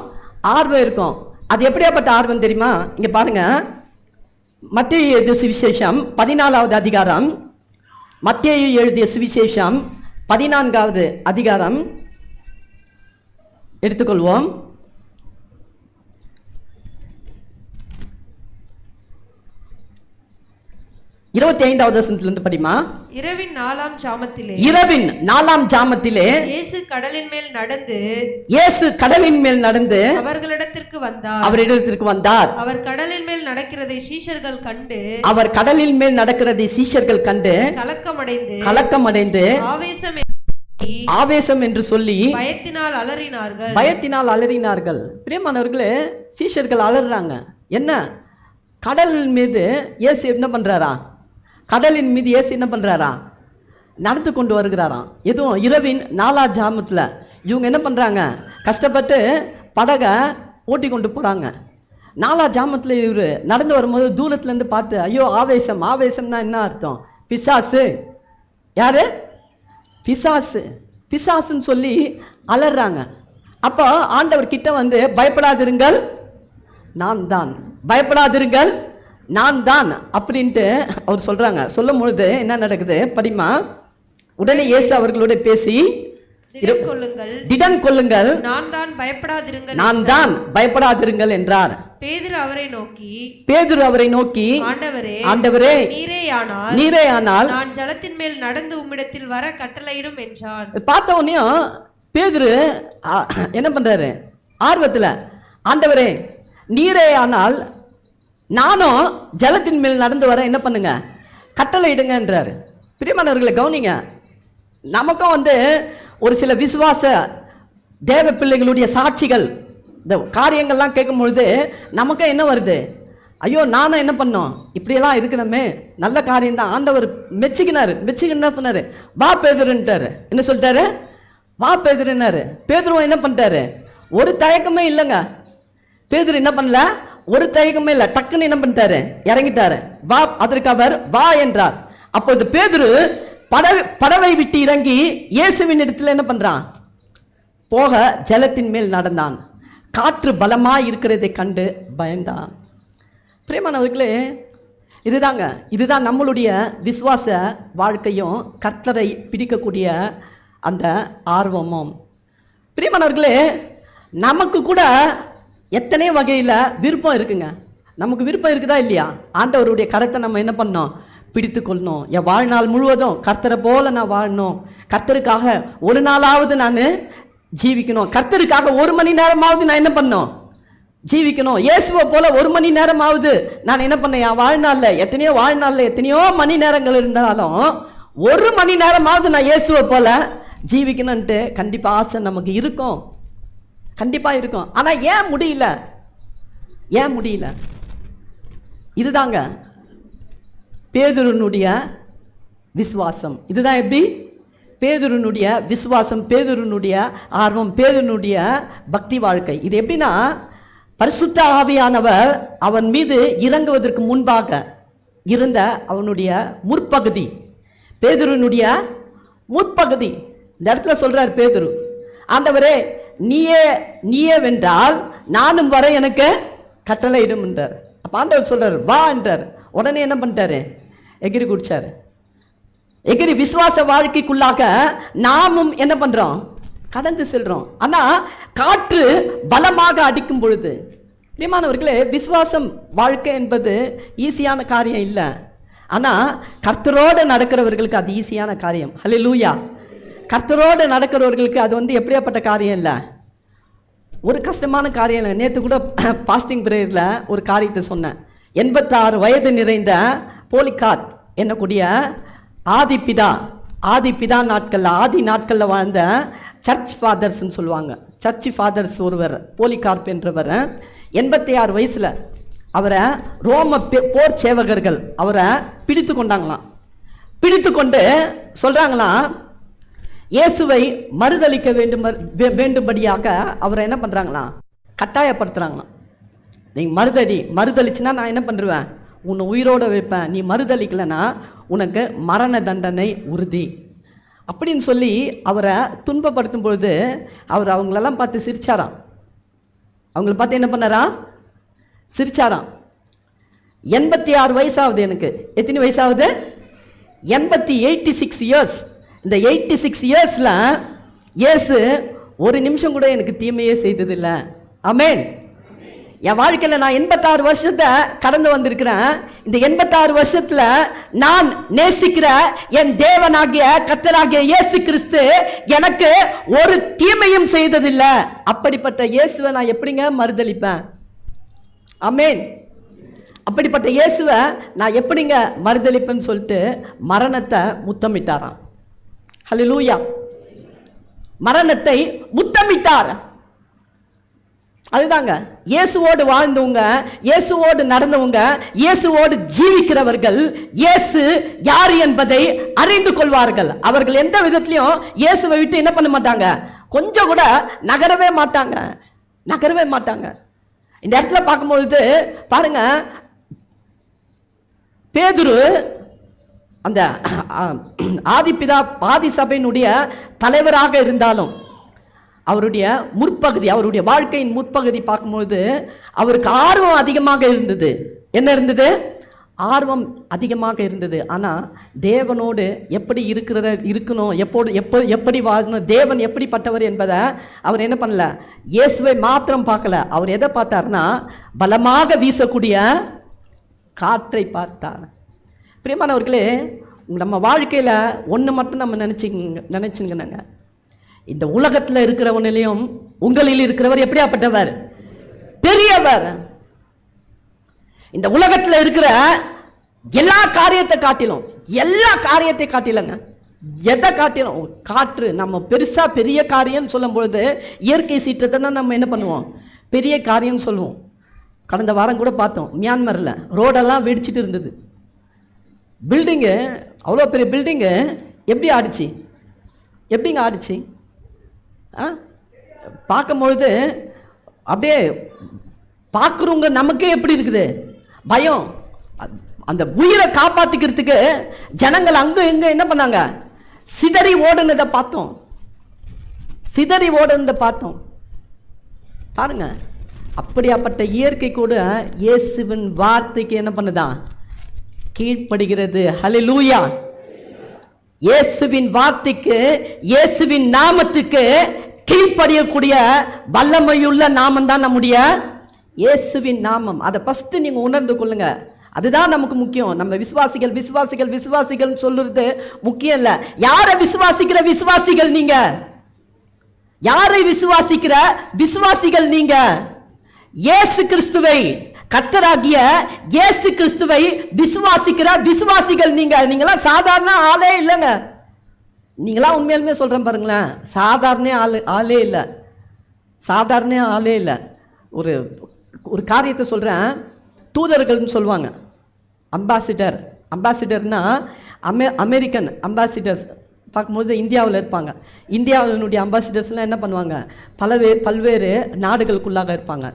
ஆர்வம் இருக்கும். அது எப்படியாப்பட்ட ஆர்வம் தெரியுமா? இங்க பாருங்க, மத்தேயு எழுதிய சுவிசேஷம் 14வது அதிகாரம், மத்தேயு எழுதிய சுவிசேஷம் 14வது அதிகாரம் எடுத்துக்கொள்வோம். இருபத்தி 5வது வசனத்திலிருந்து படிமா. இரவின் 4ஆம் ஜாமத்திலே இயேசு கடலின் மேல் நடந்து அவர்களிடத்திற்கு வந்தார். அவர் கடலின் மேல் நடக்கிறதை சீஷர்கள் கண்டு கலக்கமடைந்து ஆவேசம் என்று சொல்லி பயத்தினால் அலறினார்கள். பிரியமானவர்களே, சீஷர்கள் அலறாங்க. என்ன, கடலின் மீது இயேசு என்ன பண்றாரா, கடலின் மீது இயேசு என்ன பண்றாரா, நடந்து கொண்டு வருகிறாராம். எதுவும் இரவின் 4ஆம் ஜாமத்தில் இவங்க என்ன பண்ணுறாங்க, கஷ்டப்பட்டு படகை ஓட்டி கொண்டு போகிறாங்க. 4ஆம் ஜாமத்தில் இவர் நடந்து வரும்போது தூரத்துலேருந்து பார்த்து, ஐயோ ஆவேசம், ஆவேசம்னா என்ன அர்த்தம்? பிசாசு. யார்? பிசாசு, பிசாசுன்னு சொல்லி அலறாங்க. அப்போ ஆண்டவர் கிட்ட வந்து, பயப்படாதிருங்கள் நான் தான், பயப்படாதிருங்கள் நான் தான் அப்படின்ட்டு அவர் சொல்கிறாங்க. சொல்லும் பொழுது என்ன நடக்குது படிமா? உடனே இயேசு அவர்களோட பேசி, திடன் கொள்ளுங்கள், நான் தான், பயப்படாதிருங்கள், நான் தான், பயப்படாதிருங்கள் என்றார். பேதுரு அவரை நோக்கி ஆண்டவரே நீரேயானால் நான் ஜலத்தின் மேல் நடந்து உம்மிடத்தில் வர கட்டளையிடும் என்றான். பார்த்த உடனே பேதுரு என்ன பண்றாரு? ஆர்வத்தில், ஆண்டவரே நீரேயானால் நானும் ஜலத்தின் மேல் நடந்து வர என்ன பண்ணுங்க, கட்டளை இடுங்க என்றார். பிரியமானவர்களை கவனிங்க, நமக்கும் வந்து ஒரு சில விசுவாச தேவ பிள்ளைகளுடைய சாட்சிகள், இந்த காரியங்கள்லாம் கேட்கும் பொழுது நமக்கும் என்ன வருது? ஐயோ நானும் என்ன பண்ணோம், இப்படியெல்லாம் இருக்கணுமே, நல்ல காரியம்தான், ஆண்டவர் மெச்சிக்கினாரு. என்ன பண்ணாரு? வா பேதுருன்ட்டாரு. என்ன சொல்லிட்டாரு? வா பேதுருன்னாரு. பேதுருவன் என்ன பண்ணிட்டாரு? ஒரு தயக்கமே இல்லைங்க. பேதுரு என்ன பண்ணல? ஒரு தயக்கமே இல்லை, டக்குன்னு என்ன பண்ணிட்டாரு? இறங்கிட்டாரு. வா, அதற்கு அவர் வா என்றார். அப்போது பேதுரு படவை விட்டு இறங்கி இயேசுவின் இடத்துல என்ன பண்றான்? போக ஜலத்தின் மேல் நடந்தான். காற்று பலமாய் இருக்கிறதை கண்டு பயந்தான். பிரியமானவர்களே, இதுதான் நம்மளுடைய விசுவாச வாழ்க்கையும் கர்த்தரை பிடிக்கக்கூடிய அந்த ஆர்வமும். பிரியமானவர்களே, நமக்கு கூட எத்தனை வகையில் விருப்பம் இருக்குங்க. நமக்கு விருப்பம் இருக்குதா இல்லையா? ஆண்டவருடைய கரத்தை நம்ம என்ன பண்ணோம்? பிடித்து கொள்ளணும். என் வாழ்நாள் முழுவதும் கர்த்தரை போல நான் வாழணும், கர்த்தருக்காக ஒரு நாளாவது நான் ஜீவிக்கணும், கர்த்தருக்காக 1 மணி நேரமாவது நான் என்ன பண்ணணும்? ஜீவிக்கணும். இயேசுவை போல 1 மணி நேரமாவது நான் என்ன பண்ணேன்? என் வாழ்நாளில் எத்தனையோ மணி நேரங்கள் இருந்தாலும் 1 மணி நேரமாவது நான் இயேசுவை போல ஜீவிக்கணும்ன்ட்டு கண்டிப்பாக ஆசை நமக்கு இருக்கும், கண்டிப்பாக இருக்கும். ஆனால் ஏன் முடியல? இதுதாங்க பேதுருனுடைய விசுவாசம். இதுதான் எப்படி? பேதுருனுடைய விசுவாசம், பேதுருனுடைய ஆர்வம், பேதுருனுடைய பக்தி வாழ்க்கை. இது எப்படின்னா, பரிசுத்த ஆவியானவர் அவன் மீது இறங்குவதற்கு முன்பாக இருந்த அவனுடைய முற்பகுதி, பேதுருனுடைய முற்பகுதி. இந்த இடத்துல சொல்றார் பேதுரு, ஆண்டவரே நீயே வென்றால் நானும் வர எனக்கு கட்டளையிடும் என்றார். அப்ப ஆண்டவர் சொல்றார் வா என்றார். உடனே என்ன பண்ணிட்டாரு? எகிரி குடிச்சாரு. எகிரி விசுவாச வாழ்க்கைக்குள்ளாக நாமும் என்ன பண்றோம்? கடந்து செல்றோம். ஆனா காற்று பலமாக அடிக்கும் பொழுது, பிரியமானவர்களே, விசுவாசம் வாழ்க்கை என்பது ஈஸியான காரியம் இல்லை. ஆனா கர்த்தரோடு நடக்கிறவர்களுக்கு அது ஈஸியான காரியம். ஹல்லேலூயா. கர்த்தரோடு நடக்கிறவர்களுக்கு அது வந்து எப்படியாப்பட்ட காரியம் இல்லை, ஒரு கஷ்டமான காரியம் இல்லை. நேற்று கூட பாஸ்டிங் பிரேயரில் ஒரு காரியத்தை சொன்னேன். 86 வயது நிறைந்த போலிகார்ப் என்னக்கூடிய ஆதி நாட்களில் வாழ்ந்த சர்ச் ஃபாதர்ஸ்ன்னு சொல்லுவாங்க. சர்ச் ஃபாதர்ஸ் ஒருவர் போலிகார்ப் என்றவர் 86 வயசில் அவரை ரோம போர் சேவகர்கள் அவரை பிடித்து கொண்டாங்களாம். பிடித்து கொண்டு சொல்கிறாங்களாம், இயேசுவை மறுதளிக்க வேண்டும்படியாக அவரை என்ன பண்ணுறாங்களாம்? கட்டாயப்படுத்துகிறாங்களாம். நீங்கள் மறுதளிச்சுன்னா நான் என்ன பண்ணுவேன்? உன்னை உயிரோடு வைப்பேன். நீ மறுதளிக்கலைன்னா உனக்கு மரண தண்டனை உறுதி அப்படின்னு சொல்லி அவரை துன்பப்படுத்தும் பொழுது அவர் அவங்களெல்லாம் பார்த்து சிரிச்சாராம். அவங்கள பார்த்து என்ன பண்ணாரா? சிரிச்சாராம். 86 வயசாகுது எனக்கு. எத்தனை வயசாகுது? 86 இயர்ஸ். இந்த 86 இயர்ஸில் இயேசு ஒரு நிமிஷம் கூட எனக்கு தீமையே செய்ததில்லை. ஆமென். என் வாழ்க்கையில் நான் 86 வருஷத்தை கடந்து வந்திருக்கிறேன். இந்த 86 வருஷத்தில் நான் நேசிக்கிற என் தேவனாகிய கர்த்தராகிய இயேசு கிறிஸ்து எனக்கு ஒரு தீமையும் செய்ததில்லை. அப்படிப்பட்ட இயேசுவை நான் எப்படிங்க மறுதளிப்பேன்? ஆமென். அப்படிப்பட்ட இயேசுவை நான் எப்படிங்க மறுதளிப்பேன்னு சொல்லிட்டு மரணத்தை முத்தமிட்டாராம். ஹல்லேலூயா. மரணத்தை முத்தமிட்டார். அதுதாங்க, இயேசுவோடு வாழ்ந்தவங்க, இயேசுவோடு நடந்தவங்க, இயேசுவோடு ஜீவிக்கிறவர்கள் இயேசு யார் என்பதை அறிந்து கொள்வார்கள். அவர்கள் எந்த விதத்திலையும் இயேசுவை விட்டு என்ன பண்ண மாட்டாங்க, கொஞ்சம் கூட நகரவே மாட்டாங்க, நகரவே மாட்டாங்க. இந்த இடத்துல பார்க்கும்பொழுது பாருங்க, பேதுரு அந்த ஆதிபிதா ஆதி சபையினுடைய தலைவராக இருந்தாலும் அவருடைய முற்பகுதி, அவருடைய வாழ்க்கையின் முற்பகுதி பார்க்கும்பொழுது அவருக்கு ஆர்வம் அதிகமாக இருந்தது. என்ன இருந்தது? ஆர்வம் அதிகமாக இருந்தது. ஆனால் தேவனோடு எப்படி இருக்கணும், எப்படி வாழணும், தேவன் எப்படிப்பட்டவர் என்பதை அவர் என்ன பண்ணல, இயேசுவை மாத்திரம் பார்க்கல. அவர் எதை பார்த்தார்னா பலமாக வீசக்கூடிய காற்றை பார்த்தார். பிரியமானவர்களே, நம்ம வாழ்க்கையில் ஒன்று மட்டும் நம்ம நினச்சிங்கன்னாங்க, இந்த உலகத்தில் இருக்கிறவனிலையும் உங்களில் இருக்கிறவர் எப்படியாப்பட்டவர்? பெரியவர். இந்த உலகத்தில் இருக்கிற எல்லா காரியத்தை காட்டிலங்க, எதை காட்டிலும் காற்று. நம்ம பெருசா பெரிய காரியம் சொல்லும் பொழுது இயற்கை சீற்றத்தை தான் நம்ம என்ன பண்ணுவோம், பெரிய காரியம் சொல்லுவோம். கடந்த வாரம் கூட பார்த்தோம், மியான்மரில் ரோடெல்லாம் வெடிச்சிட்டு இருந்தது. பில்டிங்கு, அவ்வளோ பெரிய பில்டிங்கு எப்படி ஆடிச்சு, எப்படிங்க ஆடிச்சு? பார்க்கும்பொழுது அப்படியே பார்க்குறவங்க நமக்கே எப்படி இருக்குது, பயம். அந்த உயிரை காப்பாற்றிக்கிறதுக்கு ஜனங்கள் அங்கே எங்கே என்ன பண்ணாங்க, சிதறி ஓடுனதை பார்த்தோம், சிதறி ஓடுனதை பார்த்தோம். பாருங்க, அப்படியாப்பட்ட இயற்கை கூட இயேசுவின் வார்த்தைக்கு என்ன பண்ணுதான், கீழ்ப்படுகிறது. ஹல்லேலூயா. இயேசுவின் வார்த்தைக்கு, இயேசுவின் நாமத்துக்கு கீழ்ப்படியக்கூடிய வல்லமையுள்ள நாமம் தான் நம்முடைய இயேசுவின் நாமம். அதை ஃபர்ஸ்ட் நீங்க உணர்ந்து கொள்ளுங்க. அதுதான் நமக்கு முக்கியம். நம்ம விசுவாசிகள் விசுவாசிகள் விசுவாசிகள் சொல்லுறது முக்கியம் இல்ல. யாரை விசுவாசிக்கிற விசுவாசிகள் நீங்க? யாரை விசுவாசிக்கிற விசுவாசிகள் நீங்க? இயேசு கிறிஸ்துவை, கர்த்தராகிய இயேசு கிறிஸ்துவை விசுவாசிக்கிற விசுவாசிகள் நீங்க. நீங்களாம் சாதாரண ஆளே இல்லைங்க. நீங்களா உண்மையாலுமே சொல்றேன் பாருங்களேன், சாதாரண ஆளே இல்லை, சாதாரண ஆளே இல்லை. ஒரு காரியத்தை சொல்றேன். தூதர்கள்னு சொல்லுவாங்க, அம்பாசிடர்னா அமெரிக்கன் அம்பாசிடர்ஸ் பார்க்கும்போது இந்தியாவில் இருப்பாங்க. இந்தியாவினுடைய அம்பாசிடர்ஸ்லாம் என்ன பண்ணுவாங்க, பல்வேறு நாடுகளுக்குள்ளாக இருப்பாங்க.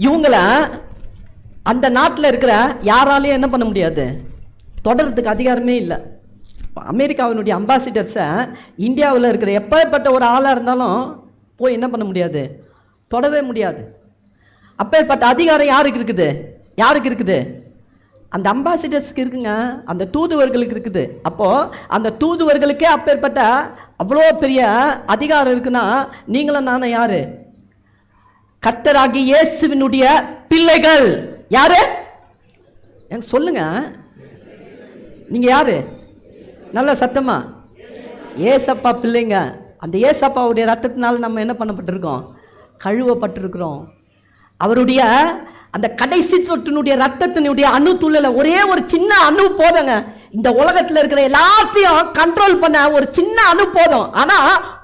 இவங்கள அந்த நாட்டில் இருக்கிற யாராலையும் என்ன பண்ண முடியாது, தொடர்றதுக்கு அதிகாரமே இல்லை. அமெரிக்காவினுடைய அம்பாசிடர்ஸை இந்தியாவில் இருக்கிற எப்பேற்பட்ட ஒரு ஆளாக இருந்தாலும் போய் என்ன பண்ண முடியாது, தொடவே முடியாது. அப்பேற்பட்ட அதிகாரம் யாருக்கு இருக்குது? யாருக்கு இருக்குது? அந்த அம்பாசிடர்ஸ்க்கு இருக்குங்க, அந்த தூதுவர்களுக்கு இருக்குது. அப்போது அந்த தூதுவர்களுக்கே அப்பேற்பட்ட அவ்வளோ பெரிய அதிகாரம் இருக்குன்னா நீங்களும் நானும் யாரு? கர்த்தராகிய இயேசுவினுடைய பிள்ளைகள். யாரு? எனக்கு சொல்லுங்க, நீங்க யாரு? நல்ல சத்தமா, ஏசப்பா பிள்ளைங்க. அந்த ஏசப்பாவுடைய ரத்தத்தினால நம்ம என்ன பண்ணப்பட்டிருக்கோம், கழுவப்பட்டிருக்கிறோம். அவருடைய அந்த கடைசி சொட்டினுடைய ரத்தத்தினுடைய அணு துள்ள ஒரே ஒரு சின்ன அணு போதுங்க, இந்த உலகத்தில் இருக்கிற எல்லாத்தையும் கண்ட்ரோல் பண்ண ஒரு சின்ன அணு போதும். ஆனா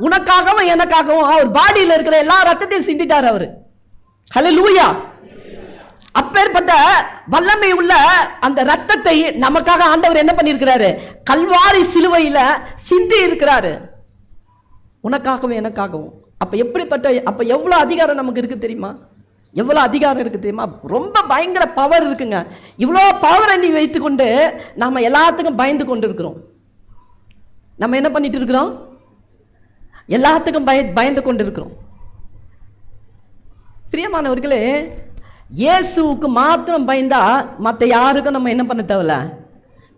உனக்காகவும் எனக்காகவும் அவர் பாடியில் இருக்கிற எல்லா ரத்தத்தையும் சிந்திட்டார் அவரு. ஹல்லேலூயா. அப்பேற்பட்ட வல்லமை உள்ள அந்த ரத்தத்தை நமக்காக ஆண்டவர் என்ன பண்ணியிருக்கிறாரு, கல்வாரி சிலுவையில சிந்தி இருக்கிறாரு, உனக்காகவும் எனக்காகவும். அப்ப எவ்வளவு அதிகாரம் நமக்கு இருக்கு தெரியுமா? எவ்வளவு அதிகாரம் இருக்கு தெரியுமா? ரொம்ப பயங்கர பவர் இருக்குங்க. இவ்வளோ பவரை நீ வைத்துக்கொண்டு நாம எல்லாத்துக்கும் பயந்து கொண்டு இருக்கிறோம். நம்ம என்ன பண்ணிட்டு இருக்கிறோம், எல்லாத்துக்கும் பயந்து கொண்டு இருக்கிறோம். பிரியமானவர்களே, இயேசுவுக்கு மாத்திரம் பயந்தா மற்ற யாருக்கும் நம்ம என்ன பண்ண தேவையில்ல,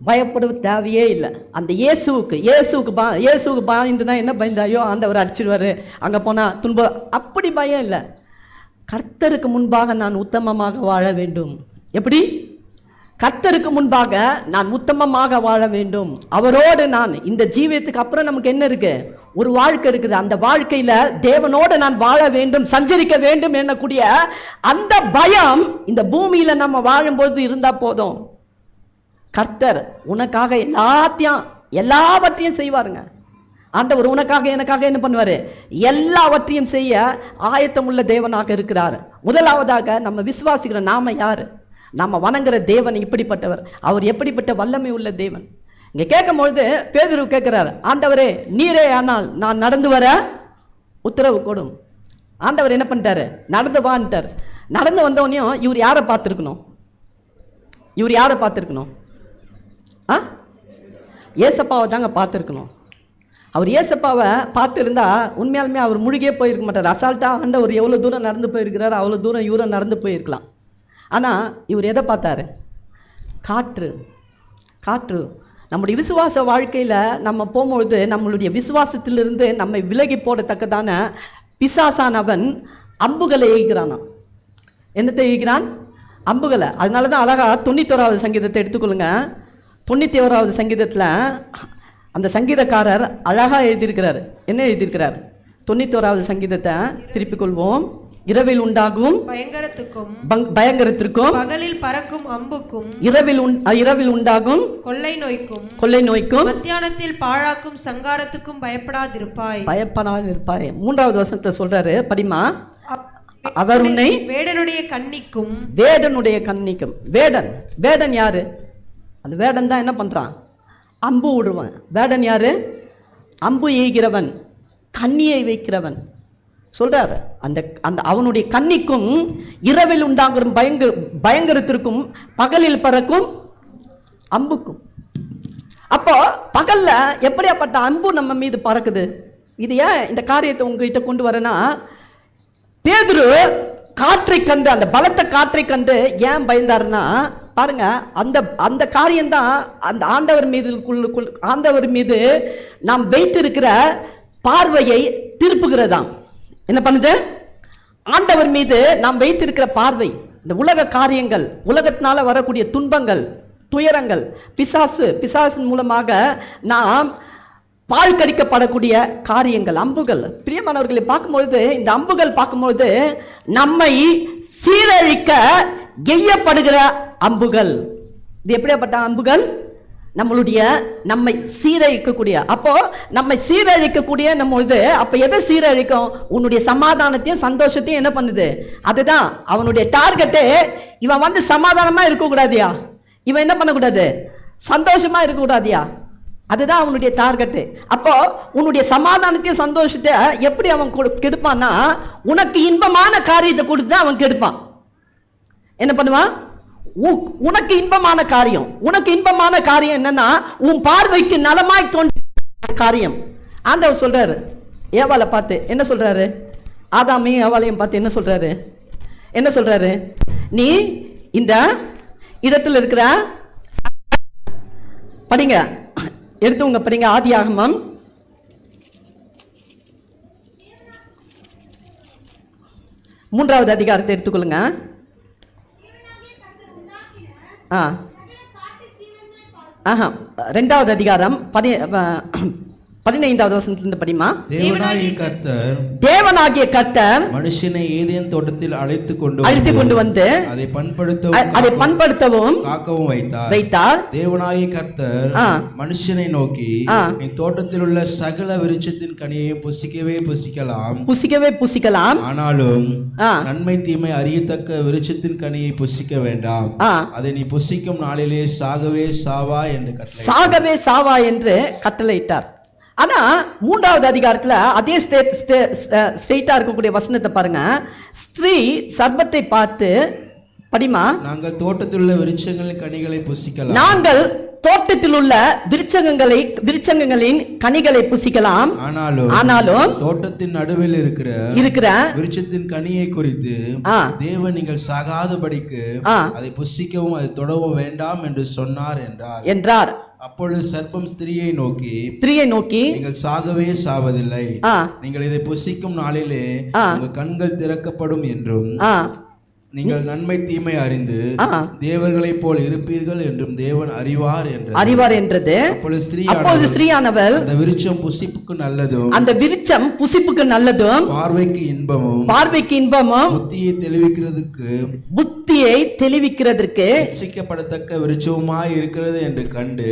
பயப்பட தேவையே இல்லை. அந்த இயேசுவுக்கு பயந்துனா என்ன பயந்தா, ஐயோ ஆண்டவர் அடிச்சிடுவாரு, அங்கே போனால் துன்பம், அப்படி பயம் இல்லை. கர்த்தருக்கு முன்பாக நான் உத்தமமாக வாழ வேண்டும். எப்படி? கர்த்தருக்கு முன்பாக நான் உத்தமமாக வாழ வேண்டும். அவரோடு நான் இந்த ஜீவியத்துக்கு அப்புறம் நமக்கு என்ன இருக்கு, ஒரு வாழ்க்கை இருக்குது. அந்த வாழ்க்கையில தேவனோடு நான் வாழ வேண்டும், சஞ்சரிக்க வேண்டும் என்னக்கூடிய அந்த பயம் இந்த பூமியில நம்ம வாழும்போது இருந்தா போதும். கர்த்தர் உனக்காக எல்லாவற்றையும் செய்வாருங்க. ஆண்டவர் உனக்காக எனக்காக என்ன பண்ணுவார்? எல்லாவற்றையும் செய்ய ஆயத்தமுள்ள தேவனாக இருக்கிறார். முதலாவதாக நம்ம விசுவாசிக்கிற நாம யார்? நம்ம வணங்குற தேவன் இப்படிப்பட்டவர். அவர் எப்படிப்பட்ட வல்லமை உள்ள தேவன். இங்கே கேட்கும்பொழுது பேதுரு கேட்குறாரு, ஆண்டவரே நீரே ஆனால் நான் நடந்து வர உத்தரவு கொடும். ஆண்டவர் என்ன பண்ணிட்டாரு? நடந்து வான்ட்டார். நடந்து வந்தவனையும் இவர் யாரை பார்த்துருக்கணும்? இவர் யாரை பார்த்துருக்கணும்? ஏசப்பாவை தாங்க பார்த்துருக்கணும். அவர் ஏசப்பாவை பார்த்துருந்தா உண்மையாலுமே அவர் முழுகே போயிருக்க மாட்டார். அசால்ட்டாக ஆண்டவர் எவ்வளோ தூரம் நடந்து போயிருக்கிறார், அவ்வளோ தூரம் இவரை நடந்து போயிருக்கலாம். ஆனால் இவர் எதை பார்த்தாரு? காற்று. நம்முடைய விசுவாச வாழ்க்கையில் நம்ம போகும்பொழுது நம்மளுடைய விசுவாசத்திலிருந்து நம்மை விலகி போடத்தக்கதான பிசாசானவன் அம்புகளை எய்கிறானான். என்னத்தை எய்கிறான்? அம்புகளை. அதனால தான் அழகாக 91வது சங்கீதத்தை எடுத்துக்கொள்ளுங்க. 91வது சங்கீதத்தில் அந்த சங்கீதக்காரர் அழகாக எழுதியிருக்கிறார். என்ன எழுதியிருக்கிறார்? 91வது சங்கீதத்தை திருப்பிக் கொள்வோம். இரவில் உண்டாகும் பயங்கரத்திற்கும் பகலில் பறக்கும் அம்புக்கும் இரவில் உண்டாகும் கொள்ளை நோய்க்கும் மத்தியானத்தில் பாழாக்கும் சங்காரத்துக்கும் பயப்படாதிருப்பாய். 3வது வசனத்தை சொல்றாரு, படிமா. அவர் உன்னை வேடனுடைய கண்ணிக்கும். வேடன் யாரு? அந்த வேடன் தான் என்ன பண்றான்? அம்பு விடுவான். வேடன் யாரு? அம்பு எய்கிறவன், கண்ணியை வைக்கிறவன் சொல்றாரு. அந்த அந்த அவனுடைய கண்ணிக்கும் இரவில் உண்டாகும் பயங்கரத்திற்கும் பகலில் பறக்கும் அம்புக்கும். அப்போ பகல்ல எப்படியாப்பட்ட அம்பு நம்ம மீது பறக்குது? இது ஏன் இந்த காரியத்தை உங்ககிட்ட கொண்டு வரேன்னா, பேதுரு காற்றை கண்டு, அந்த பலத்த காற்றை கண்டு ஏன் பயந்தாருன்னா, பாருங்க, அந்த அந்த காரியம்தான் அந்த ஆண்டவர் மீது நாம் வைத்திருக்கிற பார்வையை திருப்புகிறதாம். என்ன பண்ணுது? ஆண்டவர் மீது நாம் வைத்திருக்கிற பார்வை, இந்த உலக காரியங்கள், உலகத்தினால வரக்கூடிய துன்பங்கள், துயரங்கள், பிசாசின் மூலமாக நாம் பால் கடிக்கப்படக்கூடிய காரியங்கள், அம்புகள். பிரியமானவர்களை பார்க்கும்பொழுது, இந்த அம்புகள் பார்க்கும்பொழுது நம்மை சீரழிக்க எய்யப்படுகிற அம்புகள். இது எப்படியாப்பட்ட அம்புகள்? நம்மை சீரழிக்கக்கூடிய. அப்போ நம்மை சீரழிக்கக்கூடிய நம்மளுது அப்போ எதை சீரழிக்கும்? உன்னுடைய சமாதானத்தையும் சந்தோஷத்தையும் என்ன பண்ணுது? அதுதான் அவனுடைய டார்கெட்டு. இவன் வந்து சமாதானமா இருக்கக்கூடாதியா, இவன் என்ன பண்ணக்கூடாது? சந்தோஷமா இருக்கக்கூடாதியா, அதுதான் அவனுடைய டார்கெட்டு. அப்போ உன்னுடைய சமாதானத்தையும் சந்தோஷத்தை எப்படி அவன் கெடுப்பான்னா, உனக்கு இன்பமான காரியத்தை கொடுத்து அவன் கெடுப்பான். என்ன பண்ணுவான்? உனக்கு இன்பமான காரியம் என்னன்னா, உன் பார்வைக்கு நலமாய் தோன்ற காரியம். ஆண்டவர் சொல்றாரு ஏவாளை பார்த்து, என்ன சொல்றாரு? ஆதாமையும் ஏவாளையும் பார்த்து என்ன சொல்றாரு? நீ இந்த இடத்துல இருக்கிற, படிங்க, எடுத்துவங்க படிங்க, ஆதியாகமம் 3வது அதிகாரத்தை எடுத்துக்கொள்ளுங்க. 2வது அதிகாரம் 15வது வசனத்திலிருந்து படிமா. தேவனாகிய கர்த்தர் மனுஷனை ஏதேன் தோட்டத்தில் அழைத்து கொண்டு வந்து அதை பண்படுத்தவும் காக்கவும் வைத்தார். தேவனாகிய கர்த்தர் மனுஷனை நோக்கி, நீ தோட்டத்தில் உள்ள சகல விருட்சத்தின் கனியை புசிக்கவே புசிக்கலாம், ஆனாலும் நன்மை தீமை அறியத்தக்க விருட்சத்தின் கனியை புசிக்க வேண்டாம். அதை நீ புசிக்கும் நாளிலே சாகவே சாவா என்று கட்டளையிட்டார். ஆனா 3வது அதிகாரத்துல அதே ஸ்ட்ரெயிட்டா இருக்கக்கூடிய வசனத்தை பாருங்க. ஸ்திரீ சர்ப்பத்தை பார்த்து, படிமா, நாங்கள் தோட்டத்தில் உள்ள விருட்சங்களின் கனிகளை புசிக்கலாம், நாங்கள் தோட்டத்தில் உள்ள விருட்சங்களின் கனிகளை புசிக்கலாம், ஆனாலும் தோட்டத்தின் நடுவில் இருக்கிற விருட்சத்தின் கனியை குறித்து தேவன் நீங்கள் சாகாதபடிக்கு அதை புசிக்கவும் அதை தொடவும் வேண்டாம் என்று சொன்னார் என்றார். அப்பொழுது சர்ப்பம் ஸ்திரியை நோக்கி நீங்கள் சாகவே சாவதில்லை, நீங்கள் இதை புசிக்கும் நாளிலே உங்கள் கண்கள் திறக்கப்படும் என்றும் நீங்கள் நன்மை தீமை அறிந்து ஆ. தேவர்களைப் போல் இருப்பீர்கள் என்றும் தேவன் அறிவார் என்றது. அப்பொழுது ஸ்திரீயானவள் அந்த விருட்சம் புசிப்புக்கு நல்லதும் அந்த விருட்சம் புசிப்புக்கு நல்லதும் பார்வைக்கு இன்பமும் புத்தியை தெளிவிக்கிறதற்கு இச்சிக்கப்படத்தக்க விருட்சமாய் இருக்கிறது என்று கண்டு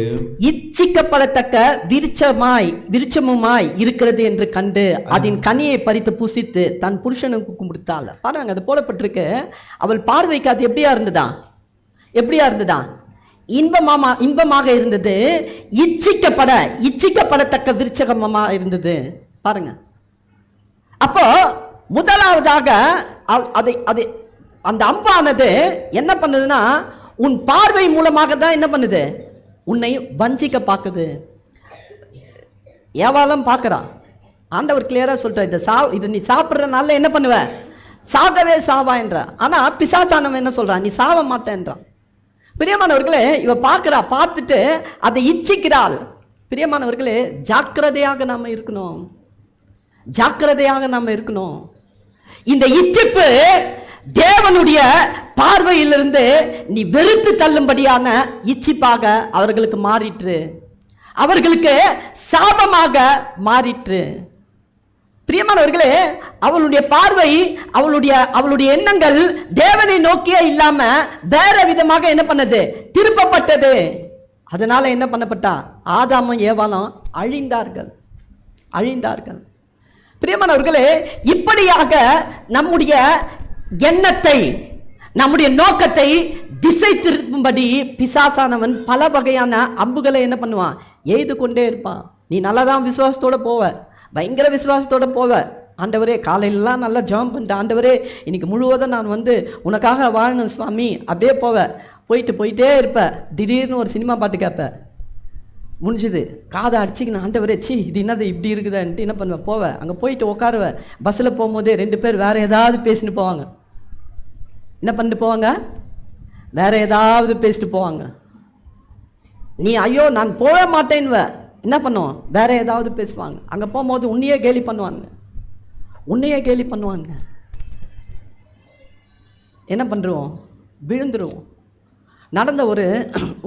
விருட்சமுமாய் இருக்கிறது என்று கண்டு அதன் கனியை பறித்து புசித்து தன் புருஷனுக்கு கொடுத்தாள். பாருங்க, அது போடப்பட்டிருக்கு. அவள் பார்வைக்கு அது எப்படியா இருந்ததா? இன்பமாக இருந்தது. இச்சிக்கப்படத்தக்க விருட்சகமா இருந்தது. பாருங்க, அப்போ முதலாவதாக அதை அந்த அம்பானது என்ன பண்ணுதுன்னா, உன் பார்வை மூலமாக தான் என்ன பண்ணுது? உன்னை வஞ்சிக்க பார்க்குது. ஏவாளும் பார்க்குறா. ஆண்டவர் கிளியரா சொல்றார், இது நீ சாப்பிட்றதுனால என்ன பண்ணுவ? சாகவே சாவா என்ற. ஆனா பிசாசானவன் என்ன சொல்றான்? நீ சாவ மாட்டேன்றான். பிரியமானவர்களே, இவ பார்த்துட்டு அதை இச்சிக்கிறாள். பிரியமானவர்களே, ஜாக்கிரதையாக நாம இருக்கணும். இந்த இச்சிப்பு தேவனுடைய பார்வையிலிருந்து நீ வெறுத்து தள்ளும்படியான இச்சிப்பாக அவர்களுக்கு மாறிற்று, அவர்களுக்கு சாபமாக மாறிற்று. பிரியமானவர்களே, அவளுடைய பார்வை, அவளுடைய எண்ணங்கள் தேவனை நோக்கியே இல்லாம வேற விதமாக என்ன பண்ணது? திருப்பப்பட்டது. அதனால என்ன பண்ணப்பட்டா? ஆதாமும் ஏவாளும் அழிந்தார்கள். பிரியமானவர்களே, இப்படியாக நம்முடைய எண்ணத்தை, நம்முடைய நோக்கத்தை திசை திருப்பும்படி பிசாசானவன் பல வகையான அம்புகளை என்ன பண்ணுவான்? எய்து கொண்டே இருப்பான். நீ நல்லாதான் விசுவாசத்தோட போவ, பயங்கர விசுவாசத்தோட போவ. ஆண்டவரே, காலையிலலாம் நல்லா ஜெபம் பண்ணிட்டு, ஆண்டவரே இன்னைக்கு முழுவதும் நான் உனக்காக வாழணும் சுவாமி, அப்படியே போயிட்டே இருப்ப. திடீர்னு ஒரு சினிமா பாட்டு கேட்ப, முடிஞ்சுது, காதை அடிச்சிக்கணும். ஆண்டவரே, இது என்னது இப்படி இருக்குதான்ட்டு என்ன பண்ணுவேன்? போவேன். அங்கே போயிட்டு உட்காருவேன். பஸ்ஸில் போகும்போதே 2 பேர் வேற ஏதாவது பேசிட்டு போவாங்க. என்ன பண்ணிட்டு போவாங்க? வேற ஏதாவது பேசிட்டு போவாங்க. நீ ஐயோ நான் போக மாட்டேன்னுவ. என்ன பண்ணுவோம்? வேற ஏதாவது பேசுவாங்க. அங்கே போகும்போது உன்னையே கேலி பண்ணுவாங்க. என்ன பண்ணுறோம்? விழுந்துருவோம். நடந்த ஒரு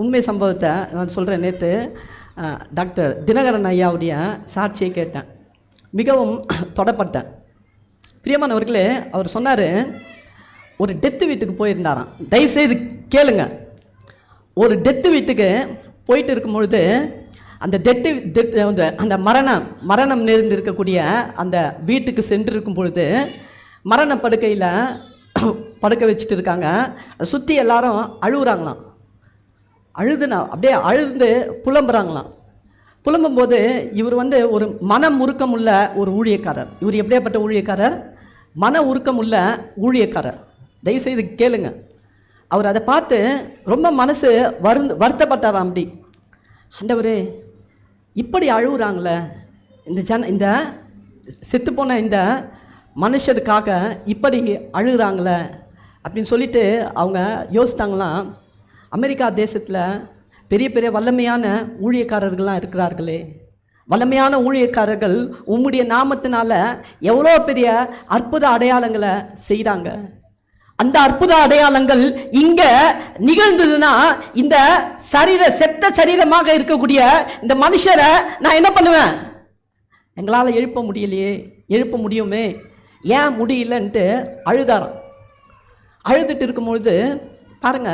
உண்மை சம்பவத்தை நான் சொல்கிறேன். நேற்று டாக்டர் தினகரன் ஐயாவுடைய சாட்சியை கேட்டேன். மிகவும் தொடப்பட்டேன். பிரியமானவர்களே, அவர் சொன்னார், ஒரு டெத்து வீட்டுக்கு போயிருந்தாராம். தயவுசெய்து கேளுங்க. ஒரு டெத்து வீட்டுக்கு போயிட்டு இருக்கும் பொழுது அந்த மரணம் நேர்ந்திருக்கக்கூடிய அந்த வீட்டுக்கு சென்றிருக்கும் பொழுது மரண படுக்கையில் படுக்க வச்சுட்டு இருக்காங்க. சுற்றி எல்லாரும் அழுகுறாங்களாம். அப்படியே அழுது புலம்புறாங்களாம். புலம்பும்போது இவர் ஒரு மனம் உருக்கம் உள்ள ஒரு ஊழியக்காரர். இவர் எப்படியாப்பட்ட ஊழியக்காரர்? மன உருக்கம் உள்ள ஊழியக்காரர். தயவுசெய்து கேளுங்க. அவர் அதை பார்த்து ரொம்ப மனசு வருத்தப்பட்டாராம். அப்படி, ஆண்டவரே இப்படி அழுகுறாங்களே, இந்த செத்துப்போன இந்த மனுஷருக்காக இப்படி அழுகுறாங்களே அப்படின்னு சொல்லிட்டு அவங்க யோசித்தாங்களாம். அமெரிக்கா தேசத்தில் பெரிய பெரிய வல்லமையான ஊழியக்காரர்கள்லாம் இருக்கிறார்களே, வல்லமையான ஊழியக்காரர்கள் உம்முடைய நாமத்தினால எவ்வளோ பெரிய அற்புத அடையாளங்களை செய்கிறாங்க. அந்த அற்புத அடையாளங்கள் இங்க நிகழ்ந்ததுன்னா இந்த செத்த சரீரமாக இருக்கக்கூடிய இந்த மனுஷரை நான் என்ன பண்ணுவேன்? எங்களால் எழுப்ப முடியுமே, ஏன் முடியலன்ட்டு அழுதாராம். அழுதுட்டு இருக்கும்பொழுது பாருங்க,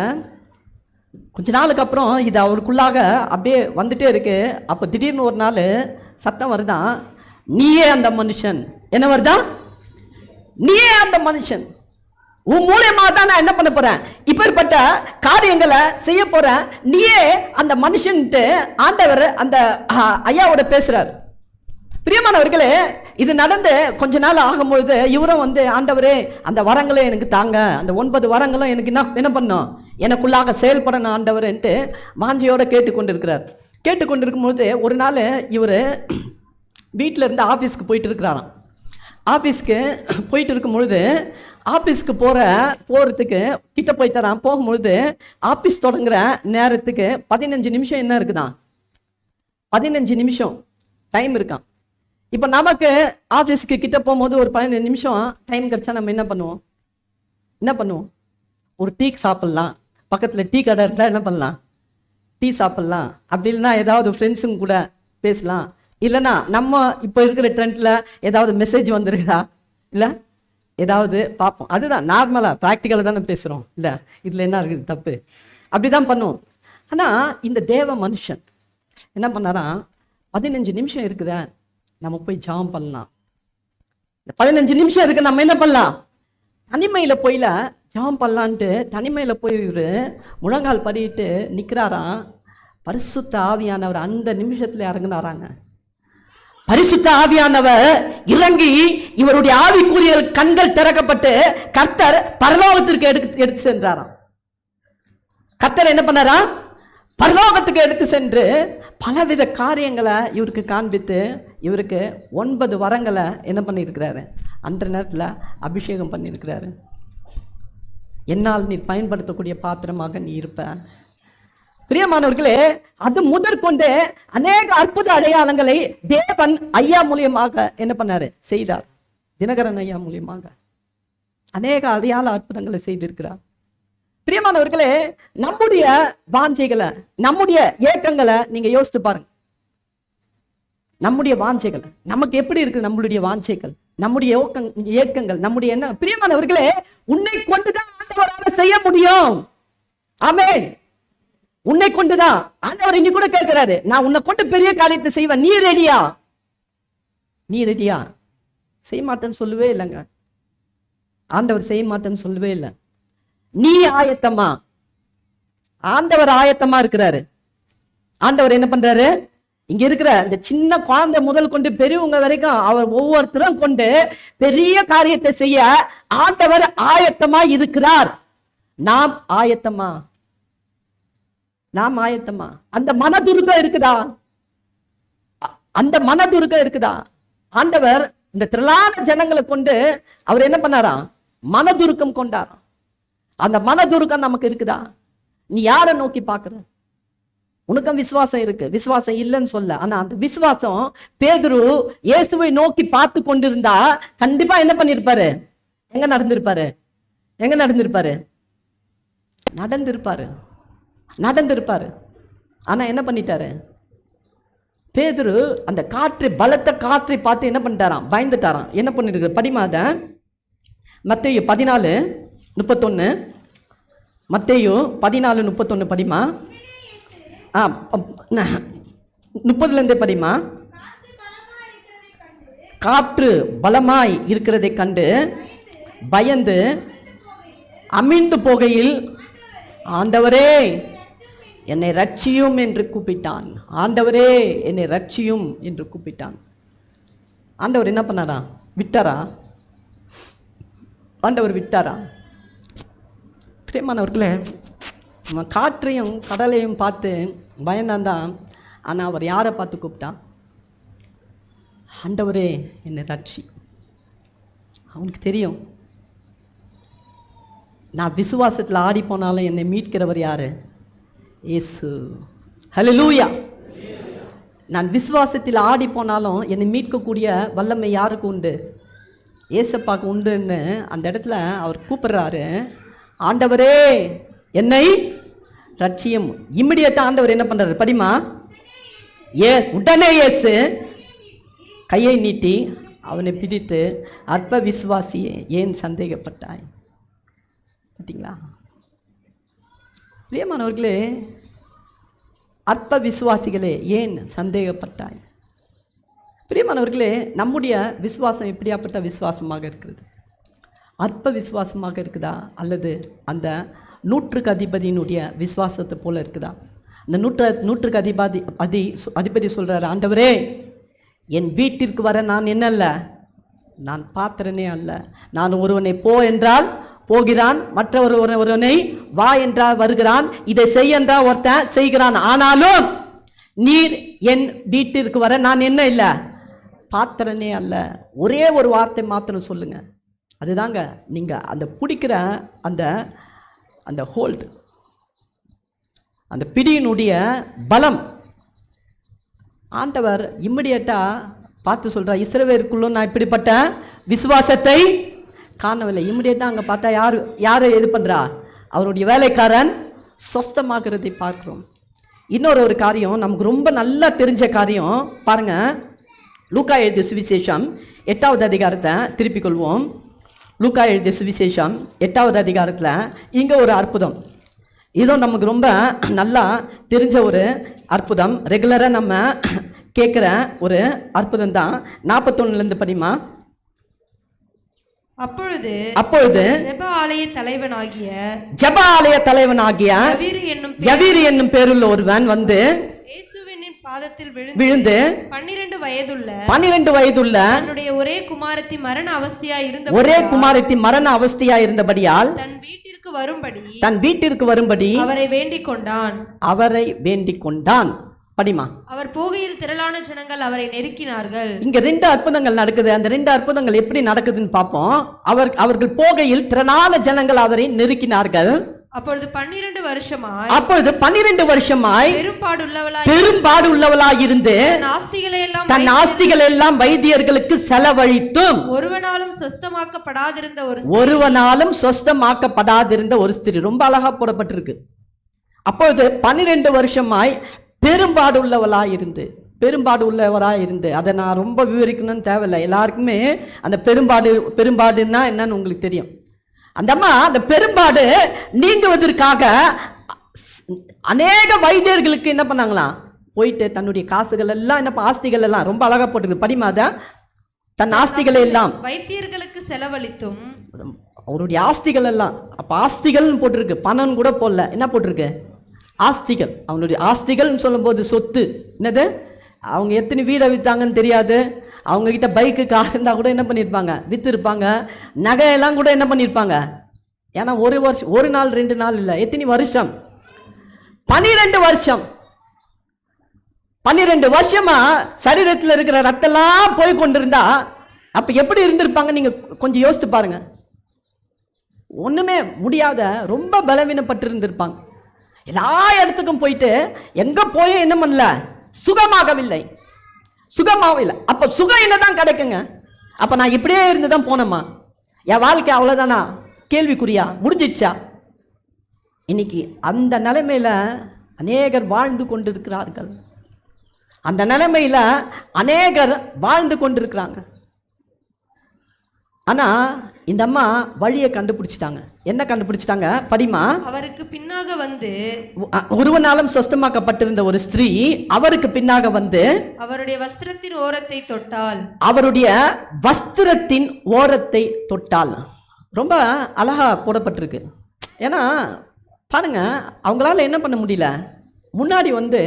கொஞ்ச நாளுக்கு அப்புறம் இது அவருக்குள்ளாக அப்படியே வந்துட்டே இருக்கு. அப்போ திடீர்னு ஒரு நாள் சத்தம் வருதான், நீயே அந்த மனுஷன். என்ன வருதான்? நீயே அந்த மனுஷன். உன் மூலியமாக தான் நான் என்ன பண்ண போறேன்? இப்பேற்பட்ட காரியங்களை செய்ய போறேன். நீயே அந்த மனுஷன்ட்டு ஆண்டவர் அந்த ஐயாவோட பேசுறார். பிரியமானவர்களே, இது நடந்து கொஞ்ச நாள் ஆகும்பொழுது இவரும் ஆண்டவரே அந்த வரங்களை எனக்கு தாங்க, அந்த 9 வரங்களும் எனக்கு என்ன பண்ணும், எனக்குள்ளாக செயல்படணும் ஆண்டவர்ன்ட்டு வாஞ்சியோட கேட்டுக்கொண்டிருக்கும்பொழுது ஒரு நாள் இவர் வீட்டில் இருந்து ஆஃபீஸ்க்கு போயிட்டு இருக்கிறாராம். ஆஃபீஸ்க்கு போயிட்டு இருக்கும்பொழுது ஆஃபீஸ்க்கு போகிறதுக்கு கிட்ட போயிட்டாராம். போகும்பொழுது ஆஃபீஸ் தொடங்குற நேரத்துக்கு 15 நிமிஷம் என்ன இருக்குதான்? 15 நிமிஷம் டைம் இருக்கான். இப்போ நமக்கு ஆஃபீஸுக்கு கிட்ட போகும்போது ஒரு 15 நிமிஷம் டைம் கிடைச்சா நம்ம என்ன பண்ணுவோம்? ஒரு டீ சாப்பிட்லாம், பக்கத்தில் டீ கடை இருந்தால் என்ன பண்ணலாம், டீ சாப்பிட்லாம். அப்படி இல்லைன்னா ஏதாவது ஃப்ரெண்ட்ஸுங்க கூட பேசலாம். இல்லைன்னா நம்ம இப்போ இருக்கிற ட்ரெண்டில் ஏதாவது மெசேஜ் வந்துருக்குதா, இல்லை ஏதாவது பார்ப்போம். அதுதான் நார்மலாக ப்ராக்டிக்கலாக தானே பேசுகிறோம். இல்லை இதில் என்ன இருக்குது தப்பு, அப்படி தான் பண்ணுவோம். ஆனால் இந்த தேவ மனுஷன் என்ன பண்ணாரா, 15 நிமிஷம் இருக்குதா, நம்ம போய் ஜெபம் பண்ணலாம். இந்த 15 நிமிஷம் இருக்கு, நம்ம என்ன பண்ணலாம், தனிமையில் போயில ஜெபம் பண்ணலான்ட்டு தனிமையில் போய் இவர் முழங்கால் படிட்டு நிற்கிறாராம். பரிசுத்த ஆவியானவர் அந்த நிமிஷத்தில் இறங்கினாராங்க. பரிசுத்த ஆவியானவர் இறங்கி இவருடைய ஆவிக்குரிய கண்கள் திறக்கப்பட்டு கர்த்தர் பரலோகத்திற்கு எடுத்து சென்றாராம். கர்த்தர் என்ன பண்ணாரா, பரலோகத்துக்கு எடுத்து சென்று பலவித காரியங்களை இவருக்கு காண்பித்து இவருக்கு 9 வரங்களை என்ன பண்ணியிருக்கிறாரு, அந்த நேரத்தில் அபிஷேகம் பண்ணியிருக்கிறாரு. என்னால் நீ பயன்படுத்தக்கூடிய பாத்திரமாக நீ இருப்ப. பிரியமானவர்களே, அது முதற்கொண்டு அநேக அற்புத அடையாளங்களை தேவன் ஐயா மூலியமாக என்ன பண்ணாரு, செய்தார். தினகரன் ஐயா மூலியமாக அநேக அடையாள அற்புதங்களை செய்திருக்கிறார். பிரியமானவர்களே, நம்முடைய வாஞ்சைகளை, நம்முடைய ஏக்கங்களை நீங்க யோசித்து பாருங்க. நம்முடைய வாஞ்சைகள் நமக்கு எப்படி இருக்குது, நம்மளுடைய வாஞ்சைகள், நம்முடைய ஏக்கங்கள், நம்முடைய என்ன. பிரியமானவர்களே, உன்னை கொண்டுதான் ஆண்டவரால் செய்ய முடியும். ஆமென். உன்னை கொண்டுதான் ஆண்டவர் இங்க கூட கேட்கிறாரு, நான் உன்னை கொண்டு பெரிய காரியத்தை செய்வேன், நீ ரெடியா, நீ ரெடியா. செய்ய மாட்டேன்னு சொல்லவே இல்லைங்க ஆண்டவர், செய்ய மாட்டேன்னு சொல்லவே இல்லை. நீ ஆயத்தமா, ஆண்டவர் ஆயத்தமா இருக்கிறாரு. ஆண்டவர் என்ன பண்றாரு, இங்க இருக்கிற இந்த சின்ன குழந்தை முதல் கொண்டு பெரியவங்க வரைக்கும் அவர் ஒவ்வொருத்தரும் கொண்டு பெரிய காரியத்தை செய்ய ஆண்டவர் ஆயத்தமா இருக்கிறார். நாம் ஆயத்தமா, நாம் ஆயத்தமா. அந்த மனதுருக்கம் இருக்குதா, அந்த மனதுருக்கம் இருக்குதா. ஆண்டவர் இந்த திரளான ஜனங்களை கொண்டு அவர் என்ன பண்ணாரா, மனதுருக்கம் கொண்டாராம். அந்த மனதுருக்கம் நமக்கு இருக்குதா? நீ யாரை நோக்கி பார்க்கிற? உனக்கும் விசுவாசம் இருக்கு, விசுவாசம் இல்லைன்னு சொல்ல. ஆனா அந்த விசுவாசம் பேதுரு இயேசுவை நோக்கி பார்த்து கொண்டிருந்தா கண்டிப்பா என்ன பண்ணிருப்பாரு, எங்க நடந்திருப்பாரு, எங்க நடந்திருப்பாரு, நடந்திருப்பாரு, நடந்திருப்பாரு. ஆனா என்ன பண்ணிட்டாரு பேதுரு, அந்த காற்று, பலத்த காற்றை பார்த்து என்ன பண்ணிட்டாராம், பயந்துட்டாராம். என்ன பண்ணிருக்கு படிமாத மத்தேயு 14:31, மத்தேயு 14:31 படிமா. 30 படிமா. காற்று பலமாய் இருக்கிறதை கண்டு பயந்து அமிழ்ந்து போகையில் ஆண்டவரே என்னை ரட்சியும் என்று கூப்பிட்டான். ஆண்டவரே என்னை ரட்சியும் என்று கூப்பிட்டான். ஆண்டவர் என்ன பண்ணாரா, விட்டாரா? ஆண்டவர் விட்டாரா? பிரியமானவர்களே, காற்றையும் கடலையும் பார்த்து பயந்தான் தான். ஆனால் அவர் யாரை பார்த்து கூப்பிட்டான், ஆண்டவரே என்னை ரட்சி. அவனுக்கு தெரியும், நான் விசுவாசத்தில் ஆடி போனாலும் என்னை மீட்கிறவர் யாரு, இயேசு. ஹல்லேலூயா. நான் விசுவாசத்தில் ஆடி போனாலும் என்னை மீட்கக்கூடிய வல்லமை யாருக்கு உண்டு, ஏசப்பாக்கு உண்டுன்னு அந்த இடத்துல அவர் கூப்பிடுறாரு. ஆண்டவரே என்னை ரட்சியம். இம்மிடியட்டா ஆண்டவர் என்ன பண்றாரு படிமா. உடனே இயேசு கையை நீட்டி அவனை பிடித்து, அற்ப விசுவாசியே ஏன் சந்தேகப்பட்டாய். பார்த்தீங்களா பிரியமானவர்களே, அற்ப விசுவாசிகளே ஏன் சந்தேகப்பட்டாய். பிரியமானவர்களே, நம்முடைய விசுவாசம் எப்படியாப்பட்ட விசுவாசமாக இருக்கிறது, அற்ப விசுவாசமாக இருக்குதா, அல்லது அந்த 100க்கு அதிபதியினுடைய விசுவாசத்தை போல இருக்குதா? இந்த 100க்கு அதிபதி சொல்கிறார், ஆண்டவரே என் வீட்டிற்கு வர நான் என்ன அல்ல, நான் பாத்திரனே அல்ல. நான் ஒருவனை போ என்றால் போகிறான், மற்றவர் ஒருவனை வா என்றால் வருகிறான், இதை செய் என்றால் ஒருத்தன் செய்கிறான். ஆனாலும் நீர் என் வீட்டிற்கு வர நான் என்ன இல்லை, பாத்திரனே அல்ல. ஒரே ஒரு வார்த்தை மாத்திரம் சொல்லுங்க, அதுதாங்க நீங்கள் அந்த பிடிக்கிற அந்த அந்த ஹோல்டு, அந்த பிடியினுடைய பலம். ஆண்டவர் இம்மிடியட்டாக பார்த்து சொல்கிறார், இஸ்ரவேலுக்குள்ளும் நான் இப்படிப்பட்ட விசுவாசத்தை காணவில்லை. இம்மிடியட்டாக அங்கே பார்த்தா யார் இது பண்ணுறா, அவருடைய வேலைக்காரன் சொஸ்தமாகிறதை பார்க்கிறோம். இன்னொரு காரியம் நமக்கு ரொம்ப நல்லா தெரிஞ்ச காரியம் பாருங்க, லூக்கா எழுதிய சுவிசேஷம் 8வது அதிகாரத்தை திருப்பிக் கொள்வோம். லூக்கா எழுதிய சுவிசேஷம் 8வது அதிகாரத்தில் இங்கே ஒரு அற்புதம், இதுவும் நமக்கு ரொம்ப நல்லா தெரிஞ்ச ஒரு அற்புதம், ரெகுலராக நம்ம கேட்குற ஒரு அற்புதம் தான். 41 படிமா. அப்பொழுது ஜெப ஆலய தலைவனாகிய யவீரு என்னும் பேருள்ள ஒருவன் வந்து இயேசுவின் பாதத்தில் விழுந்து 12 வயதுள்ள தன்னுடைய ஒரே குமாரத்தி மரண அவஸ்தையா இருந்தபடியால் தன் வீட்டிற்கு வரும்படி அவரை வேண்டிக் கொண்டான். படிமா. அவர் போகையில் திரளான ஜனங்கள் அவரை நெருக்கினார்கள். இங்க 2 அற்புதங்கள் நடக்குது. அந்த 2 அற்புதங்கள் எப்படி நடக்குதுன்னு பார்ப்போம். அவர்கள் போகையில் திரளான ஜனங்கள் அவரை நெருக்கினார்கள். அப்பொழுது 12 வருஷமாய் பெரும்பாடு உள்ளவளாய் இருந்து தன் ஆஸ்திகளை எல்லாம் வைத்தியர்களுக்கு செலவழித்தும் ஒருவனாலும் சொஸ்தமாக்கப்படாதிருந்த ஒரு ஸ்திரீ. ரொம்ப அழகா போடப்பட்டிருக்கு. அப்பொழுது 12 வருஷமாய் பெரும்பாடு உள்ளவராக இருந்து அதை நான் ரொம்ப விவரிக்கணும்னு தேவையில்லை, எல்லாருக்குமே அந்த பெரும்பாடுன்னா என்னன்னு உங்களுக்கு தெரியும். அந்த அம்மா அந்த பெரும்பாடு நீங்குவதற்காக அநேக வைத்தியர்களுக்கு என்ன பண்ணாங்களாம், போயிட்டு தன்னுடைய காசுகள் எல்லாம் ஆஸ்திகள் எல்லாம், ரொம்ப அழகா போட்டிருக்கு படிமாத, தன் ஆஸ்திகளை எல்லாம் வைத்தியர்களுக்கு செலவழித்தும், அவருடைய ஆஸ்திகள் எல்லாம். அப்ப ஆஸ்திகள் போட்டிருக்கு, பணம் கூட போடல, என்ன போட்டிருக்கு, ஆஸ்திகள். அவனுடைய ஆஸ்திகள்னு சொல்லும்போது சொத்து என்னது, அவங்க எத்தனை வீடை விற்றாங்கன்னு தெரியாது, அவங்கக்கிட்ட பைக்கு கார் இருந்தால் கூட என்ன பண்ணியிருப்பாங்க, விற்றுருப்பாங்க. நகையெல்லாம் கூட என்ன பண்ணியிருப்பாங்க. ஏன்னா ஒரு வருஷம், ஒரு நாள் 2 நாள் இல்லை, எத்தனை வருஷம், 12 வருஷம். 12 வருஷமா சரீரத்தில் இருக்கிற ரத்தெல்லாம் போய் கொண்டிருந்தா அப்போ எப்படி இருந்திருப்பாங்க நீங்கள் கொஞ்சம் யோசித்து பாருங்க. ஒன்றுமே முடியாத ரொம்ப பலவீனப்பட்டு இருந்திருப்பாங்க. எல்லா இடத்துக்கும் போயிட்டு எங்கே போய் என்ன பண்ணல, சுகமாகவில்லை. அப்போ சுகம் என்னதான் கிடைக்குங்க. அப்போ நான் இப்படியே இருந்து தான் போனேம்மா, என் வாழ்க்கை அவ்வளோதானா, கேள்விக்குறியா, முடிஞ்சிடுச்சா? இன்னைக்கு அந்த நிலைமையில் அநேகர் வாழ்ந்து கொண்டிருக்கிறார்கள். அந்த நிலைமையில் அநேகர் வாழ்ந்து கொண்டிருக்கிறாங்க. ஆனால் இந்த அம்மா வழியை கண்டுபிடிச்சிட்டாங்க. என்ன கண்டுபிடிச்சிட்டாங்க படிமா. அவருக்கு பின்னாக வந்து, ஒருவனாலும் சொஸ்தமாக்கப்பட்டிருந்த ஒரு ஸ்திரீ அவருக்கு பின்னாக வந்து அவருடைய வஸ்திரத்தின் ஓரத்தை தொட்டால். ரொம்ப அழகா போடப்பட்டிருக்கு. ஏன்னா பாருங்க, அவங்களால என்ன பண்ண முடியல, முன்னாடி வந்து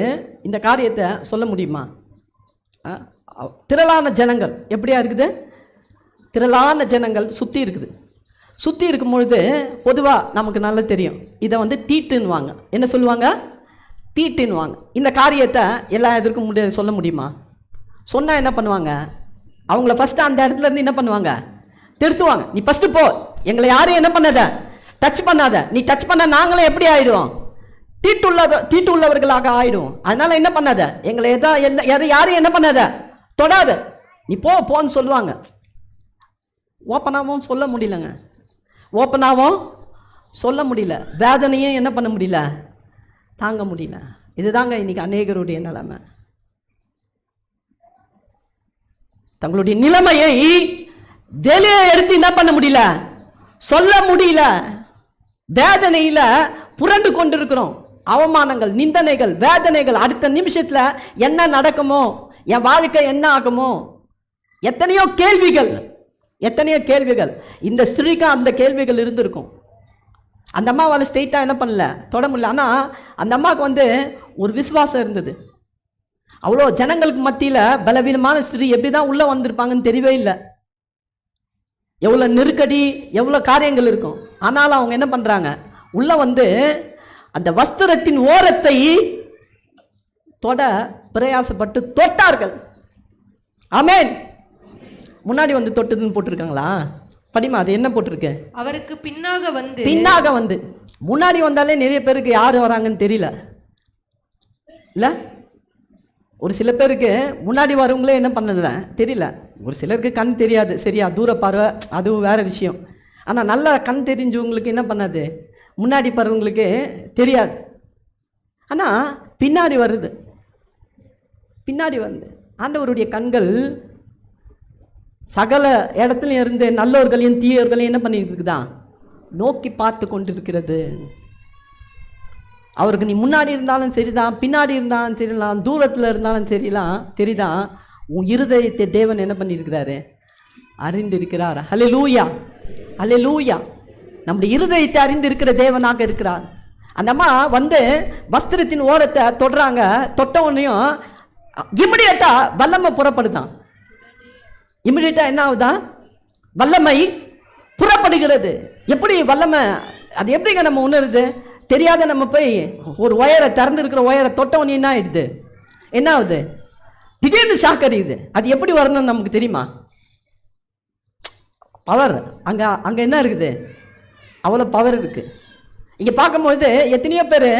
இந்த காரியத்தை சொல்ல முடியுமா? திரளான ஜனங்கள் எப்படியா இருக்குது, திரளான ஜனங்கள் சுற்றி இருக்குது. சுற்றி இருக்கும் பொழுது பொதுவாக நமக்கு நல்லா தெரியும், இதை வந்து தீட்டுன்னுவாங்க. என்ன சொல்லுவாங்க, தீட்டுன்னுவாங்க. இந்த காரியத்தை எல்லா எதற்கும் சொல்ல முடியுமா? சொன்னால் என்ன பண்ணுவாங்க, அவங்கள ஃபஸ்ட்டு அந்த இடத்துல இருந்து என்ன பண்ணுவாங்க, திருத்துவாங்க. நீ ஃபஸ்ட்டு போ, எங்களை யாரும் என்ன பண்ணாத, டச் பண்ணாத. நீ டச் பண்ண நாங்களே எப்படி ஆகிடுவோம், தீட்டு உள்ளவர்களாக ஆகிடுவோம். அதனால் என்ன பண்ணாத, எங்களை யாரையும் என்ன பண்ணாத, தொடாத, நீ போன்னு சொல்லுவாங்க. ஓப்பனாகவும் சொல்ல முடியலங்க, ஓப்பனாகவும் சொல்ல முடியல. வேதனையும் என்ன பண்ண முடியல, தாங்க முடியல. இதுதாங்க இன்னைக்கு அநேகருடைய நிலைமை. தங்களுடைய நிலைமையை வெளியே எடுத்து என்ன பண்ண முடியல, சொல்ல முடியல. வேதனையில புரண்டு கொண்டிருக்கிறோம். அவமானங்கள், நிந்தனைகள், வேதனைகள். அடுத்த நிமிஷத்துல என்ன நடக்குமோ, என் வாழ்க்கை என்ன ஆகுமோ, எத்தனையோ கேள்விகள். இந்த ஸ்திரீக்கு அந்த கேள்விகள் இருந்திருக்கும். அந்த அம்மாவால் ஸ்ட்ரெயிட்டாக என்ன பண்ணல, தொட முடியல. ஆனால் அந்த அம்மாவுக்கு வந்து ஒரு விசுவாசம் இருந்தது. அவ்வளோ ஜனங்களுக்கு மத்தியில் பலவீனமான ஸ்திரீ எப்படி தான் உள்ளே வந்திருப்பாங்கன்னு தெரியவே இல்லை. எவ்வளோ நெருக்கடி, எவ்வளோ காரியங்கள் இருக்கும். ஆனாலும் அவங்க என்ன பண்ணுறாங்க, உள்ளே வந்து அந்த வஸ்திரத்தின் ஓரத்தை தொட பிரயாசப்பட்டு தொட்டார்கள். ஆமென். முன்னாடி வந்து தொட்டதுன்னு போட்டிருக்காங்களா படிமா? அது என்ன போட்டிருக்கு, அவருக்கு பின்னாக வந்து. முன்னாடி வந்தாலே நிறைய பேருக்கு யார் வராங்கன்னு தெரியல இல்லை. ஒரு சில பேருக்கு முன்னாடி வரவங்களே என்ன பண்ணல தெரியல. ஒரு சிலருக்கு கண் தெரியாது, சரியா, தூர பார்வை, அது வேற விஷயம். ஆனால் நல்லா கண் தெரிஞ்சவங்களுக்கு என்ன பண்ணாது, முன்னாடி போகிறவங்களுக்கு தெரியாது. ஆனால் பின்னாடி வருது, பின்னாடி வந்து ஆண்டவருடைய கண்கள் சகல இடத்துலையும் இருந்து நல்லவர்களையும் தீயவர்களையும் என்ன பண்ணிட்டு இருக்குதான், நோக்கி பார்த்து கொண்டிருக்கிறது. அவருக்கு நீ முன்னாடி இருந்தாலும் சரிதான், பின்னாடி இருந்தாலும் சரிதான், தூரத்தில் இருந்தாலும் சரிதான், உன் இருதயத்தை தேவன் என்ன பண்ணியிருக்கிறாரு, அறிந்திருக்கிறார். ஹல்லேலூயா, ஹல்லேலூயா. நம்முடைய இருதயத்தை அறிந்திருக்கிற தேவனாக இருக்கிறார். அந்த அம்மா வந்து வஸ்திரத்தின் ஓரத்தை தொடுறாங்க. தொட்ட உடனேயும் இமிடியேட்டா வல்லமை புறப்படுதான். இமிடியேட்டா என்ன ஆகுதான், வல்லமை புறப்படுகிறது. எப்படி வல்லமை, அது எப்படிங்க நம்ம உணருது? தெரியாத நம்ம போய் ஒரு ஒயரை திறந்துருக்கிற ஒயரை தொட்டவனே என்ன ஆயிடுது, என்ன ஆகுது, திடீர்னு ஷாக் அடிக்குது. அது எப்படி வரணும்னு நமக்கு தெரியுமா? பவர் அங்கே என்ன இருக்குது, அவ்வளோ பவர் இருக்குது. இங்கே பார்க்கும்போது எத்தனையோ பேர்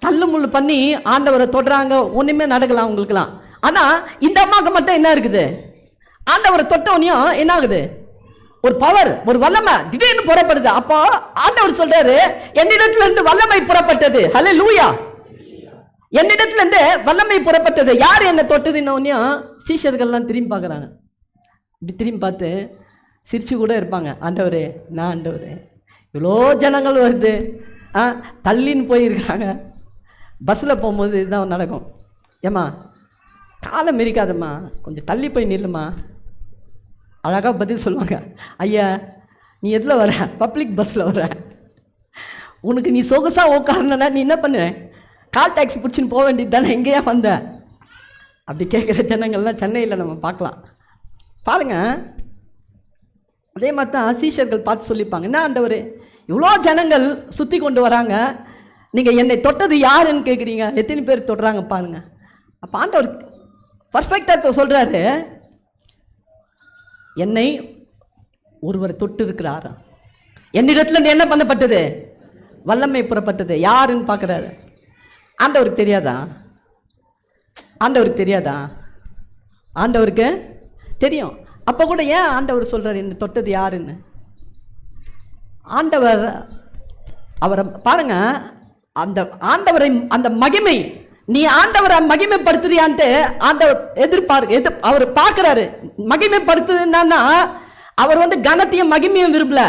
தள்ளு முள்ளு பண்ணி ஆண்டவரை தொடுறாங்க, ஒன்றுமே நடக்கலாம் அவங்களுக்குலாம். ஆனால் இந்த அம்மாவுக்கு மட்டும் என்ன இருக்குது, ஆண்டவரை தொட்டவனையும் என்ன ஆகுது, ஒரு பவர், ஒரு வல்லமை திடீர்னு புறப்படுது. அப்போ ஆண்டவர் சொல்றாரு, என்னிடத்துல இருந்து வல்லமை புறப்பட்டது. ஹல்லேலூயா. என்னிடத்துல இருந்து வல்லமை புறப்பட்டது. யார் என்ன தொட்டதுன்னு சீஷர்கள்லாம் திரும்பி பார்க்குறாங்க. இப்படி திரும்பி பார்த்து சிரிச்சு கூட இருப்பாங்க. ஆண்டவரே, நான் ஆண்டவரே, இவ்வளோ ஜனங்கள் வருது, தள்ளின்னு போயிருக்கிறாங்க. பஸ்ஸில் போகும்போது இதுதான் நடக்கும். ஏம்மா காலை மெரிக்காதம்மா, கொஞ்சம் தள்ளி போய் நில்லுமா. அழகாக பதில் சொல்லுவாங்க. ஐயா, நீ எதில் வர, பப்ளிக் பஸ்ஸில் வர, உனக்கு நீ சொகுசாக உட்காரணுன்னா நீ என்ன பண்ண, கால் டாக்ஸி பிடிச்சின்னு போக வேண்டியது தானே, எங்கேயா வந்த? அப்படி கேட்குற ஜனங்கள்லாம் சென்னையில் நம்ம பார்க்கலாம். பாருங்கள், அதே மாதிரி தான் சீஷர்கள் பார்த்து சொல்லிப்பாங்க, என்ன ஆண்டவரே, இவ்வளோ ஜனங்கள் சுற்றி கொண்டு வராங்க, நீங்கள் என்னை தொட்டது யாருன்னு கேட்குறீங்க, எத்தனை பேர் தொடுறாங்க பாருங்கள். அப்போ ஆண்டவர் பர்ஃபெக்டாக சொல்கிறாரு, என்னை ஒருவர் தொட்டு இருக்கிறார், என்னிடத்துல என்ன பண்ணப்பட்டது, வல்லமை புறப்பட்டது. யாருன்னு பார்க்குறாரு. ஆண்டவருக்கு தெரியாதா? ஆண்டவருக்கு தெரியாதா? ஆண்டவருக்கு தெரியும். அப்போ கூட ஏன் ஆண்டவர் சொல்கிறார் என்னை தொட்டது யாருன்னு? ஆண்டவர் அவரை பாருங்க, அந்த ஆண்டவரை, அந்த மகிமை, நீ ஆண்டவரை மகிமைப்படுத்துறியான்ட்டு ஆண்டவர் அவர் பார்க்குறாரு. மகிமைப்படுத்துதுன்னா அவர் வந்து கனத்தையும் மகிமையும் விரும்பல,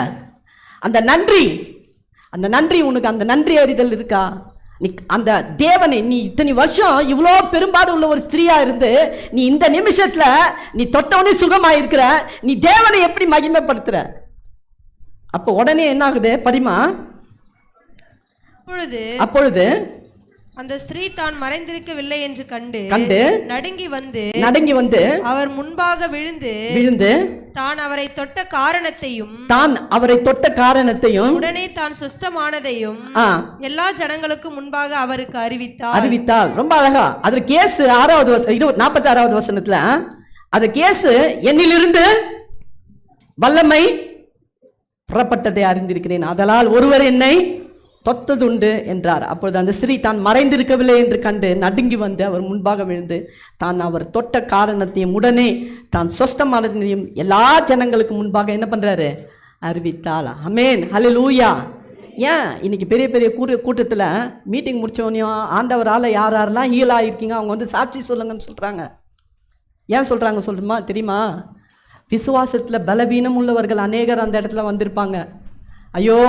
அந்த நன்றி உனக்கு அந்த நன்றி அறிதல் இருக்கா? நீ அந்த தேவனை, நீ இத்தனை வருஷம் இவ்வளோ பெரும்பாடு உள்ள ஒரு ஸ்திரீயா இருந்து நீ இந்த நிமிஷத்துல நீ தொட்டவனே சுகமாயிருக்கிற, நீ தேவனை எப்படி மகிமைப்படுத்துற? அப்போ உடனே என்ன ஆகுது படிமா? அப்பொழுது அந்த ஸ்திரீ தான் மறைந்திருக்கவில்லை என்று கண்டு நடுங்கி வந்து அவர் முன்பாக விழுந்து தான் அவரை தொட்ட காரணத்தையும் உடனே தான் சுஸ்தமானதையும் எல்லா ஜனங்களுக்கும் முன்பாக அவருக்கு அறிவித்தாள். ரொம்ப அழகா. அது கேஸ் 46வது வசனத்துல அது கேஸ், என்னிலிருந்து வல்லமை புறப்பட்டதை அறிந்திருக்கிறேன், அதனால் ஒருவர் என்னை தொத்ததுண்டு என்றார். அப்பொழுது அந்த ஸ்திரீ தான் மறைந்திருக்கவில்லை என்று கண்டு நடுங்கி வந்து அவர் முன்பாக விழுந்து தான் அவர் தொட்ட காரணத்தையும் உடனே தான் சொஸ்தமானதையும் எல்லா ஜனங்களுக்கு முன்பாக என்ன பண்றாரு, அறிவித்தாள். ஆமென், ஹல்லேலூயா. ஏன் இன்னைக்கு பெரிய பெரிய கூட்டத்தில் மீட்டிங் முடிச்சோனையும் ஆண்டவரால் யாரெல்லாம் ஹீல் ஆகிருக்கீங்க அவங்க வந்து சாட்சி சொல்லுங்கன்னு சொல்கிறாங்க. ஏன் சொல்கிறாங்க சொல்லுமா தெரியுமா? விசுவாசத்தில் பலவீனம் உள்ளவர்கள் அநேகர் அந்த இடத்துல வந்திருப்பாங்க. ஐயோ,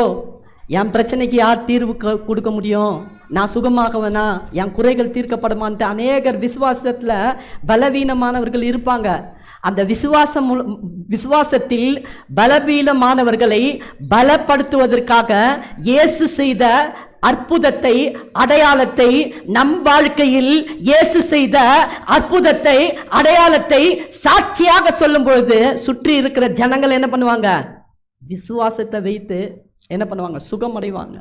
என் பிரச்சனைக்கு யார் தீர்வு கொடுக்க முடியும், நான் சுகமாகவனா, என் குறைகள் தீர்க்கப்படுமான்ட்டு அநேகர் விசுவாசத்தில் பலவீனமானவர்கள் இருப்பாங்க. அந்த விசுவாசத்தில் பலவீனமானவர்களை பலப்படுத்துவதற்காக இயேசு செய்த அற்புதத்தை, அடையாளத்தை, நம் வாழ்க்கையில் இயேசு செய்த அற்புதத்தை, அடையாளத்தை சாட்சியாக சொல்லும் பொழுது சுற்றி இருக்கிற ஜனங்கள் என்ன பண்ணுவாங்க, விசுவாசத்தை வைத்து என்ன பண்ணுவாங்க, சுகமடைவாங்க.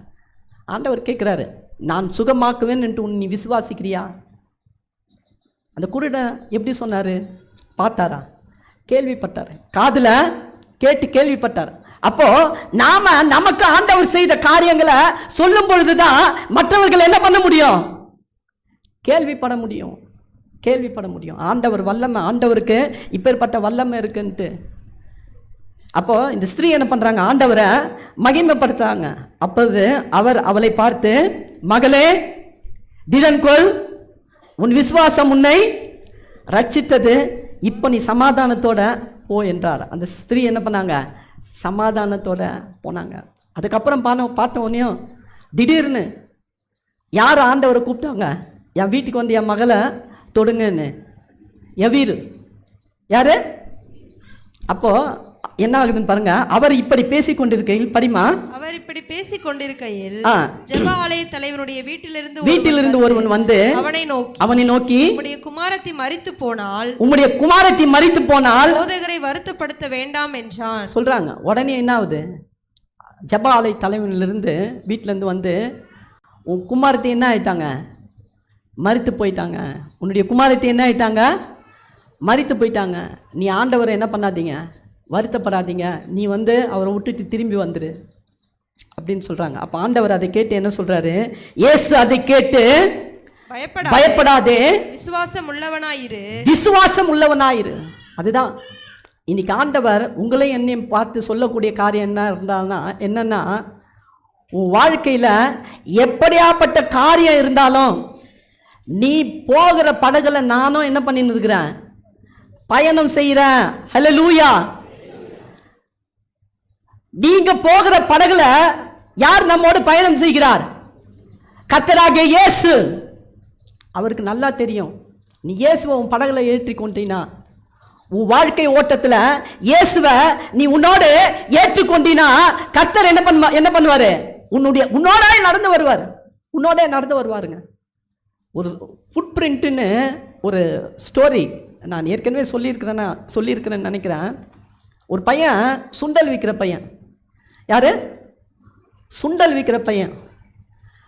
ஆண்டவர் கேட்குறாரு, நான் சுகமாக்குவேன் என்று நீ விசுவாசிக்கிறியா? அந்த குருடன் எப்படி சொன்னார்? பார்த்தாரா? கேள்விப்பட்டார், காதில் கேட்டு கேள்விப்பட்டார். அப்போ நமக்கு ஆண்டவர் செய்த காரியங்களை சொல்லும் பொழுதுதான் மற்றவர்கள் என்ன பண்ண முடியும், கேள்விப்பட முடியும். ஆண்டவர் வல்லமை, ஆண்டவருக்கு இப்பேற்பட்ட வல்லமை இருக்குன்ட்டு அப்போது இந்த ஸ்திரீ என்ன பண்ணுறாங்க, ஆண்டவரை மகிமைப்படுத்துறாங்க. அப்போது அவர் அவளை பார்த்து, மகளே திடன்கொள், உன் விசுவாசம் உன்னை ரட்சித்தது, இப்போ நீ சமாதானத்தோட போ என்றார். அந்த ஸ்திரீ என்ன பண்ணாங்க, சமாதானத்தோட போனாங்க. அதுக்கப்புறம் பார்த்த உடனே திடீர்னு யார் ஆண்டவரை கூப்பிட்டாங்க, என் வீட்டுக்கு வந்து என் மகளை தொடுங்கன்னு. எவீர் யாரு? அப்போது என்ன ஆகுதுன்னு பாருங்க. அவர் இப்படி பேசிக் கொண்டிருக்கையில், படிமா, அவர் இப்படி பேசிக் கொண்டிருக்கையில் ஜெப ஆலய தலைவனுடைய வீட்டிலிருந்து ஒருவன் வந்து அவனை நோக்கி உம்முடைய குமாரத்தி மரித்து போனால் போதகரை வருத்தப்படுத்த வேண்டாம் என்றான் சொல்றாங்க. உடனே என்ன ஆகுது, ஜெப ஆலய தலைவனிலிருந்து வீட்டிலேருந்து வந்து, உன் குமாரத்தி என்ன ஆயிட்டாங்க, மரித்து போயிட்டாங்க. உன்னுடைய குமாரத்தி என்ன ஆயிட்டாங்க, மரித்து போயிட்டாங்க. நீ ஆண்டவரை என்ன பண்ணாதீங்க, வருத்தப்படாதீங்க, நீ வந்து அவரை விட்டுட்டு திரும்பி வந்துரு அப்படின்னு சொல்கிறாங்க. அப்போ ஆண்டவர் அதை கேட்டு என்ன சொல்கிறாரு, இயேசு அதை கேட்டு பயப்படாதே, விசுவாசம் உள்ளவனாயிரு. அதுதான் இன்னைக்கு ஆண்டவர் உங்களையும் என்னையும் பார்த்து சொல்லக்கூடிய காரியம் என்ன இருந்தால்னா, என்னன்னா, உன் வாழ்க்கையில் எப்படியாப்பட்ட காரியம் இருந்தாலும் நீ போகிற படகுல நானும் என்ன பண்ணின்னு இருக்கிறேன், பயணம் செய்கிறேன். ஹல்லேலூயா. நீங்க போகிற படகுல யார் நம்மோடு பயணம் செய்கிறார், கர்த்தராகிய இயேசு. அவருக்கு நல்லா தெரியும், நீ இயேசுவை உன் படகுல ஏற்றி கொண்டீனா, உன் வாழ்க்கை ஓட்டத்தில் இயேசுவை நீ உன்னோடு ஏற்றுக்கொண்டினா, கர்த்தர் என்ன பண்ணுவாரு, உன்னோட நடந்து வருவாருங்க. ஒரு ஃபுட் பிரிண்ட்டுன்னு ஒரு ஸ்டோரி நான் ஏற்கனவே சொல்லியிருக்கிறேன்னு நினைக்கிறேன். ஒரு பையன் சுண்டல் விற்கிற பையன். யார்? சுண்டல் விற்கிற பையன்.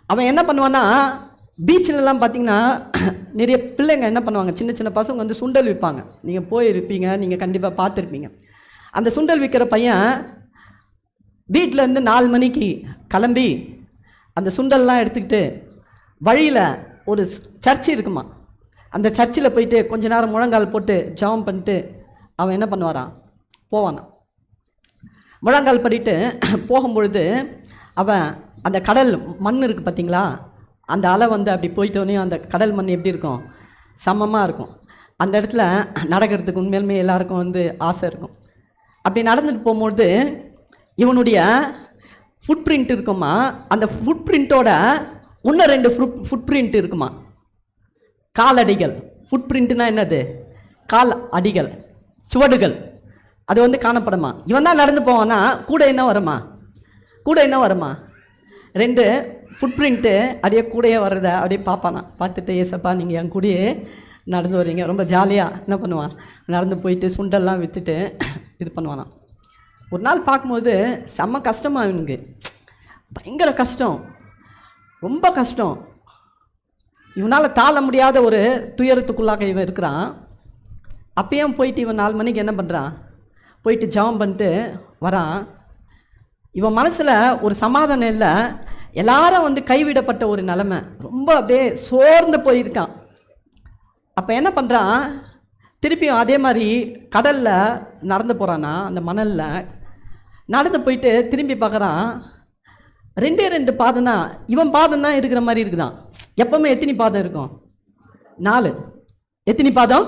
அவன் என்ன பண்ணுவான்னா, பீச்சிலலாம் பார்த்தீங்கன்னா நிறைய பிள்ளைங்க என்ன பண்ணுவாங்க, சின்ன சின்ன பசங்க வந்து சுண்டல் விற்பாங்க. நீங்கள் போயிருப்பீங்க, நீங்கள் கண்டிப்பாக பார்த்துருப்பீங்க. அந்த சுண்டல் விற்கிற பையன் வீட்டிலேருந்து 4 மணிக்கு கிளம்பி அந்த சுண்டல்லாம் எடுத்துக்கிட்டு வழியில் ஒரு சர்ச்சு இருக்குமா, அந்த சர்ச்சில் போயிட்டு கொஞ்ச நேரம் முழங்கால் போட்டு ஜெபம் பண்ணிட்டு அவன் என்ன பண்ணுவாரான், போவானான். முழங்கால் பண்ணிட்டு போகும்பொழுது அவன் அந்த கடல் மண் இருக்குது பார்த்தீங்களா, அந்த அலை வந்து அப்படி போயிட்டோன்னே அந்த கடல் மண் எப்படி இருக்கும், சமமாக இருக்கும். அந்த இடத்துல நடக்கிறதுக்கு உண்மையிலுமே எல்லாருக்கும் வந்து ஆசை இருக்கும். அப்படி நடந்துட்டு போகும்பொழுது இவனுடைய ஃபுட் பிரிண்ட் இருக்குமா, அந்த ஃபுட் பிரிண்ட்டோட இன்னும் 2 ஃபுட் பிரிண்ட் இருக்குமா, காலடிகள். ஃபுட் பிரிண்ட்னா என்னது, கால் அடிகள், சுவடுகள். அது வந்து காணப்படுமா. இவன் தான் நடந்து போவானா, கூட என்ன வருமா 2 ஃபுட் பிரிண்ட்டு அப்படியே கூடையே வர்றத அப்படியே பார்ப்பானா. பார்த்துட்டு, ஏசப்பா நீங்கள் என் கூடயே நடந்து வரீங்க, ரொம்ப ஜாலியாக என்ன பண்ணுவான், நடந்து போயிட்டு சுண்டெல்லாம் விற்றுட்டு இது பண்ணுவானா. ஒரு நாள் பார்க்கும்போது செம்ம கஷ்டமாக இவனுக்கு, பயங்கர கஷ்டம், ரொம்ப கஷ்டம். இவனால் தாழ முடியாத ஒரு துயரத்துக்குள்ளாக இவன் இருக்கிறான். அப்பயும் போயிட்டு இவன் 4 மணிக்கு என்ன பண்ணுறான், போயிட்டு ஜெபம் பண்ணிட்டு வரான். இவன் மனசில் ஒரு சமாதானம் இல்லை, எல்லாரும் வந்து கைவிடப்பட்ட ஒரு நிலைமை, ரொம்ப அப்படியே சோர்ந்து போயிருக்கான். அப்போ என்ன பண்ணுறான், திருப்பியும் அதே மாதிரி கடலில் நடந்து போகிறானா, அந்த மணலில் நடந்து போயிட்டு திரும்பி பார்க்குறான். 2 பாதம் தான், இவன் பாதம் தான் இருக்கிற மாதிரி இருக்குதான். எப்பவுமே எத்தனை பாதம் இருக்கும், 4. எத்தனை பாதம்,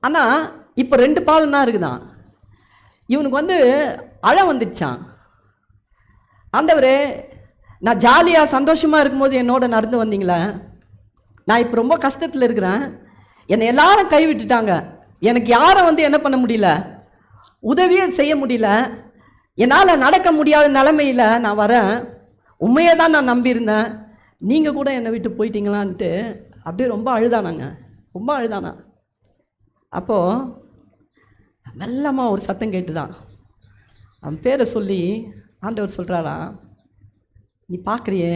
ஆனால் இப்போ 2 பாதம் தான் இருக்குதான். இவனுக்கு வந்து அழ வந்துடுச்சான். ஆண்டவரே, நான் ஜாலியாக சந்தோஷமாக இருக்கும்போது என்னோட நடந்து வந்தீங்களே, நான் இப்போ ரொம்ப கஷ்டத்தில் இருக்கிறேன், என்னை எல்லாரும் கைவிட்டுட்டாங்க, எனக்கு யாரை வந்து என்ன பண்ண முடியல, உதவியே செய்ய முடியல, என்னால் நடக்க முடியாத நிலைமையில் நான் வரேன், உண்மையை தான் நான் நம்பியிருந்தேன், நீங்கள் கூட என்னை விட்டு போயிட்டீங்களான்ட்டு அப்படியே ரொம்ப அழுதானா. அப்போது மெல்லமாக ஒரு சத்தம் கேட்டுதான். அவன் பேரை சொல்லி ஆண்டவர் சொல்கிறாரா, நீ பார்க்குறியே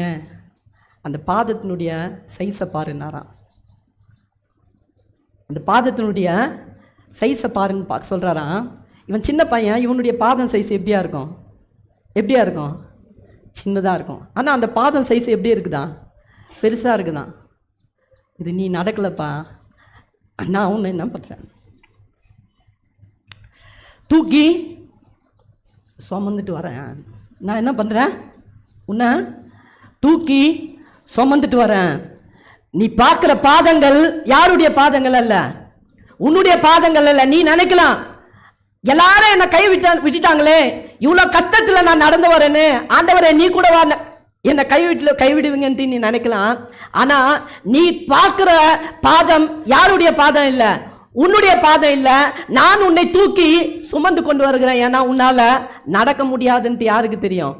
அந்த பாதத்தினுடைய சைஸை பாருன்னாராம். அந்த பாதத்தினுடைய சைஸை பாருன்னு சொல்கிறாராம். இவன் சின்ன பையன், இவனுடைய பாதம் சைஸ் எப்படியா இருக்கும், சின்னதாக இருக்கும். ஆனால் அந்த பாதம் சைஸ் எப்படி இருக்குதான், பெருசாக இருக்குதான். இது நீ நடக்கலப்பா, நான் ஒன்று என்ன பண்ணுறேன், தூக்கி சுமந்துட்டு வரேன். நான் என்ன பண்ணுறேன்? உன்னை தூக்கி சுமந்துட்டு வரேன். நீ பார்க்குற பாதங்கள் யாருடைய பாதங்கள் அல்ல, உன்னுடைய பாதங்கள் அல்ல. நீ நினைக்கலாம், எல்லாரும் என்னை விட்டுட்டாங்களே, இவ்வளோ கஷ்டத்தில் நான் நடந்து வரேன்னு, ஆண்டவரே நீ கூட வா, என்னை கைவிடுவீங்கன்ட்டு நீ நினைக்கலாம். ஆனால் நீ பார்க்குற பாதம் யாருடைய பாதம் இல்லை, உன்னுடைய பாதம் இல்லை. நான் உன்னை தூக்கி சுமந்து கொண்டு வருகிறேன். ஏன்னா உன்னால் நடக்க முடியாதுன்ட்டு யாருக்கு தெரியும்?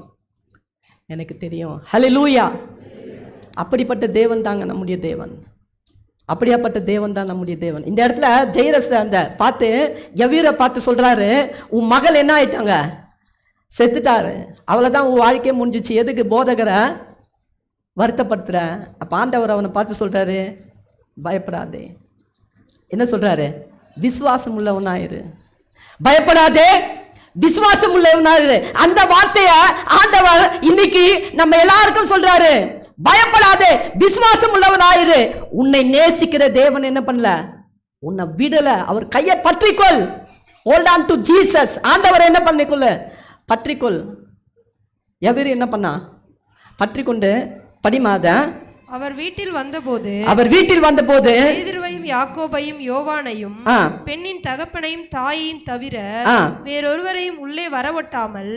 எனக்கு தெரியும். ஹல்லேலூயா. அப்படிப்பட்ட தேவன் தாங்க நம்முடைய தேவன். அப்படியாப்பட்ட தேவன் தான் நம்முடைய தேவன். இந்த இடத்துல ஜெயரஸ் அந்த பார்த்து எவ்வீரை பார்த்து சொல்கிறாரு, உன் மகள் என்ன ஆயிட்டாங்க? செத்துட்டாரு. அவ்வளோதான், உன் வாழ்க்கையே முடிஞ்சிச்சு. எதுக்கு போதகரை வருத்தப்படுத்துகிற? அப்போ ஆண்டவர் அவனை பார்த்து சொல்கிறாரு, பயப்படாதே. என்ன சொல்கிறாரு? விசுவாசம் உள்ளவனாயிரு. பயப்படாதே, விசுவாசம் உள்ளவனாயிரு. அந்த வார்த்தையை ஆண்டவர் இன்னைக்கு நம்ம எல்லாருக்கும் சொல்கிறாரு. பயப்படாதே, விசுவாசம் உள்ளவனாயிரு. உன்னை நேசிக்கிற தேவன் என்ன பண்ணல, உன்னை விடல. அவர் கையை பற்றிக்கொள். Hold on to Jesus. ஆண்டவர் என்ன பண்ணிக்கொள்ள, பற்றிக்கொள். எவரு என்ன பண்ணா? பற்றிக்கொண்டு படிமாத அவர் வீட்டில் வந்தபோது பேதுருவையும் யாக்கோபையும் யோவானையும் பெண்ணின் தகப்பனையும் தாயையும் தவிர வேறொருவரையும் உள்ளே வரவிட்டாமல்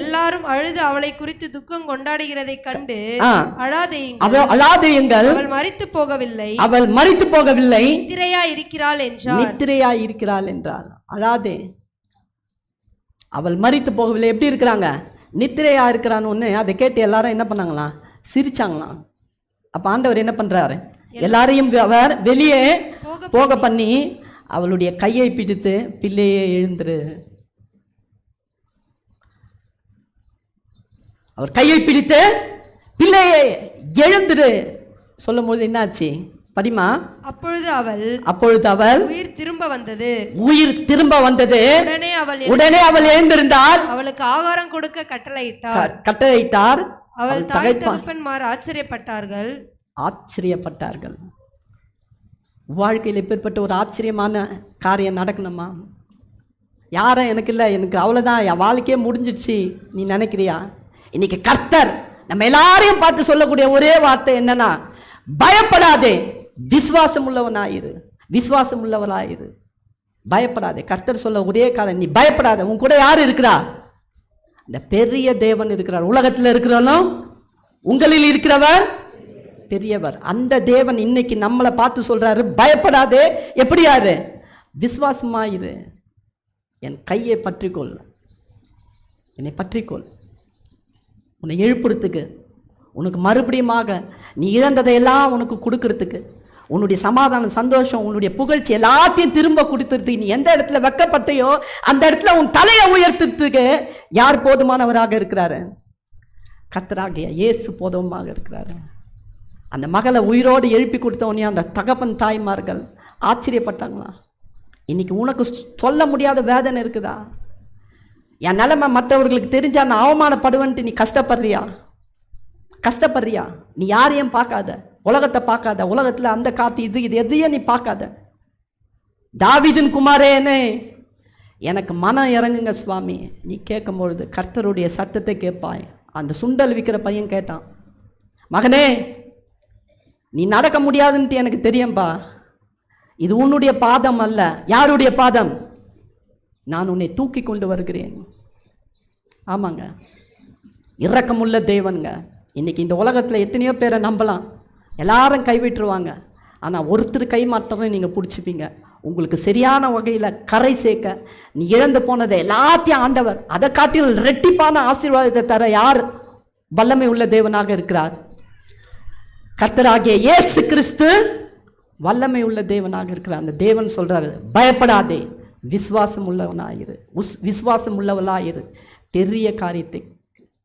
எல்லாரும் அழுது அவளை குறித்து துக்கம் கொண்டாடுகிறதை கண்டு அழாதேயுங்கள், அவள் மரித்து போகவில்லை, நித்திரையாய் இருக்கிறாள் என்றார். அழாதே, அவள் மரித்து போகவில்லை. எப்படி இருக்கிறாங்க? நித்திரையா இருக்கிறான்னு ஒன்று. அதை கேட்டு எல்லாரும் என்ன பண்ணாங்களாம்? சிரிச்சாங்களாம். அப்போ ஆண்டவர் என்ன பண்ணுறாரு? எல்லாரையும் அவர் வெளியே போக பண்ணி அவளுடைய கையை பிடித்து, பிள்ளையே எழுந்துரு. அவர் கையை பிடித்து பிள்ளையே எழுந்துரு சொல்லும்போது என்னாச்சு? படிமா. அப்பொழுது அவள் உயிர் திரும்ப வந்தது. உடனே அவள் எழுந்திருந்தால் அவளுக்கு ஆகாரம் கொடுக்க கட்டளையிட்டார். அவள் தாய் தகப்பன்மார் ஆச்சரியப்பட்டார்கள். வாழ்க்கையில் எப்பேற்பட்ட ஒரு ஆச்சரியமான காரியம் நடக்கணுமா? யாரும் எனக்கு இல்லை, எனக்கு அவ்வளோதான், என் வாழ்க்கையே முடிஞ்சிடுச்சு நீ நினைக்கிறியா? இன்னைக்கு கர்த்தர் நம்ம எல்லாரையும் பார்த்து சொல்லக்கூடிய ஒரே வார்த்தை என்னன்னா, பயப்படாதே, விசுவாசம் உள்ளவனாயிரு. பயப்படாதே. கர்த்தர் சொல்ல ஒரே காரணம், நீ பயப்படாத. உன் கூட யார் இருக்கிறா? இந்த பெரிய தேவன் இருக்கிறார். உலகத்தில் இருக்கிறாலும் உங்களில் இருக்கிறவர் பெரியவர். அந்த தேவன் இன்னைக்கு நம்மளை பார்த்து சொல்றாரு, பயப்படாதே. எப்படியாரு? விசுவாசமாயிரு. என் கையை பற்றிக்கொள், என்னை பற்றிக்கொள். உன்னை எழுப்புறதுக்கு, உனக்கு மறுபடியுமாக நீ இழந்ததையெல்லாம் உனக்கு கொடுக்கறதுக்கு, உன்னுடைய சமாதானம், சந்தோஷம், உன்னுடைய புகழ்ச்சி எல்லாத்தையும் திரும்ப கொடுத்துறதுக்கு, நீ எந்த இடத்துல வெக்கப்பட்டையோ அந்த இடத்துல உன் தலையை உயர்த்துறதுக்கு யார் போதுமானவராக இருக்கிறாரு? கர்த்தராகிய இயேசு போதுமாக இருக்கிறாரு. அந்த மகளை உயிரோடு எழுப்பி கொடுத்தவனே அந்த தகப்பன் தாய்மார்கள் ஆச்சரியப்பட்டாங்களா? இன்னைக்கு உனக்கு சொல்ல முடியாத வேதனை இருக்குதா? என் நிலைமை மற்றவர்களுக்கு தெரிஞ்சா நான் அவமானப்படுவேன்ட்டு நீ கஷ்டப்படுறியா? நீ யாரையும் பார்க்காத, உலகத்தை பார்க்காத. உலகத்தில் அந்த காத்து இது எதையும் நீ பார்க்காத. தாவீதின் குமாரேனே, எனக்கு மனம் இறங்குங்க சுவாமி நீ கேட்கும் பொழுது கர்த்தருடைய சத்தத்தை கேட்பாய். அந்த சுண்டல் விற்கிற பையன் கேட்டான், மகனே நீ நடக்க முடியாதுன்ட்டு எனக்கு தெரியும்பா, இது உன்னுடைய பாதம் அல்ல. யாருடைய பாதம்? நான் உன்னை தூக்கி கொண்டு வருகிறேன். ஆமாங்க, இரக்கமுள்ள தேவனுங்க. இன்னைக்கு இந்த உலகத்தில் எத்தனையோ பேரை நம்பலாம், எல்லாரும் கைவிட்டுருவாங்க. ஆனால் ஒருத்தர் கை மாத்திரம் நீங்கள் பிடிச்சிப்பீங்க. உங்களுக்கு சரியான வகையில் கரை சேர்க்க, நீ இழந்து போனதை எல்லாத்தையும் ஆண்டவர் அதை காட்டில் ரெட்டிப்பான ஆசீர்வாதத்தை தர யார் வல்லமை உள்ள தேவனாக இருக்கிறார்? கர்த்தராகிய இயேசு கிறிஸ்து வல்லமை உள்ள தேவனாக இருக்கிறார். அந்த தேவன் சொல்றாரு, பயப்படாதே, விசுவாசம் உள்ளவனாயிரு, விசுவாசம் உள்ளவளாயிரு, பெரிய காரியத்தை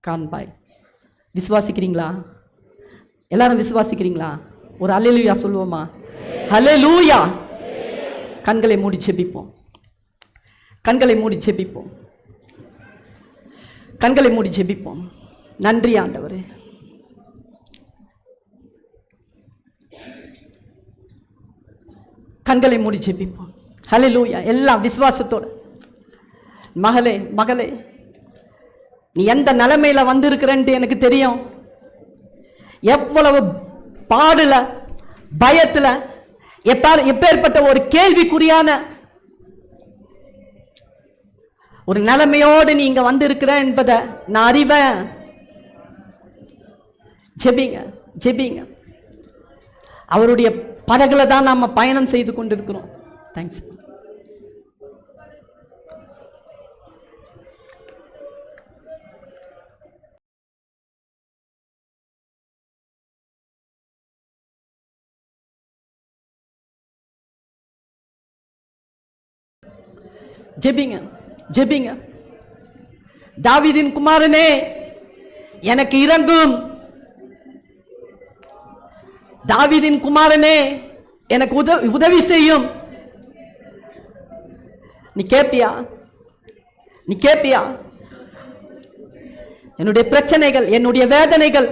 காண்பாய். விசுவாசிக்கிறீங்களா? எல்லாரும் விசுவாசிக்கிறீங்களா? ஒரு அல்லேலூயா சொல்லுவோமா? அல்லேலூயா. கண்களை மூடி ஜெபிப்போம். நன்றி ஆண்டவரே. கண்களை மூடி ஜெபிப்போம். அல்லேலூயா. எல்லாம் விசுவாசத்தோடு மகளே மகளே, நீ எந்த நிலைமையில வந்திருக்கிறன்ட்டு எனக்கு தெரியும். எவ்வளவு பாடுல, பயத்துல, எப்பேற்பட்ட ஒரு கேள்விக்குறியான ஒரு நிலைமையோடு நீ இங்க வந்திருக்கிற என்பதை நான் அறிவேன். ஜெபிங்க ஜெபிங்க. அவருடைய படகுல தான் நாம பயணம் செய்து கொண்டிருக்கிறோம். தேங்க்ஸ். ஜெபிங்க ஜெபிங்க. தாவீதின் குமாரனே, எனக்கு இரங்கும். தாவீதின் குமாரனே, எனக்கு உதவி செய்யும். நீ கேப்பியா? நீ கேப்பியா? என்னுடைய பிரச்சனைகள், என்னுடைய வேதனைகள்,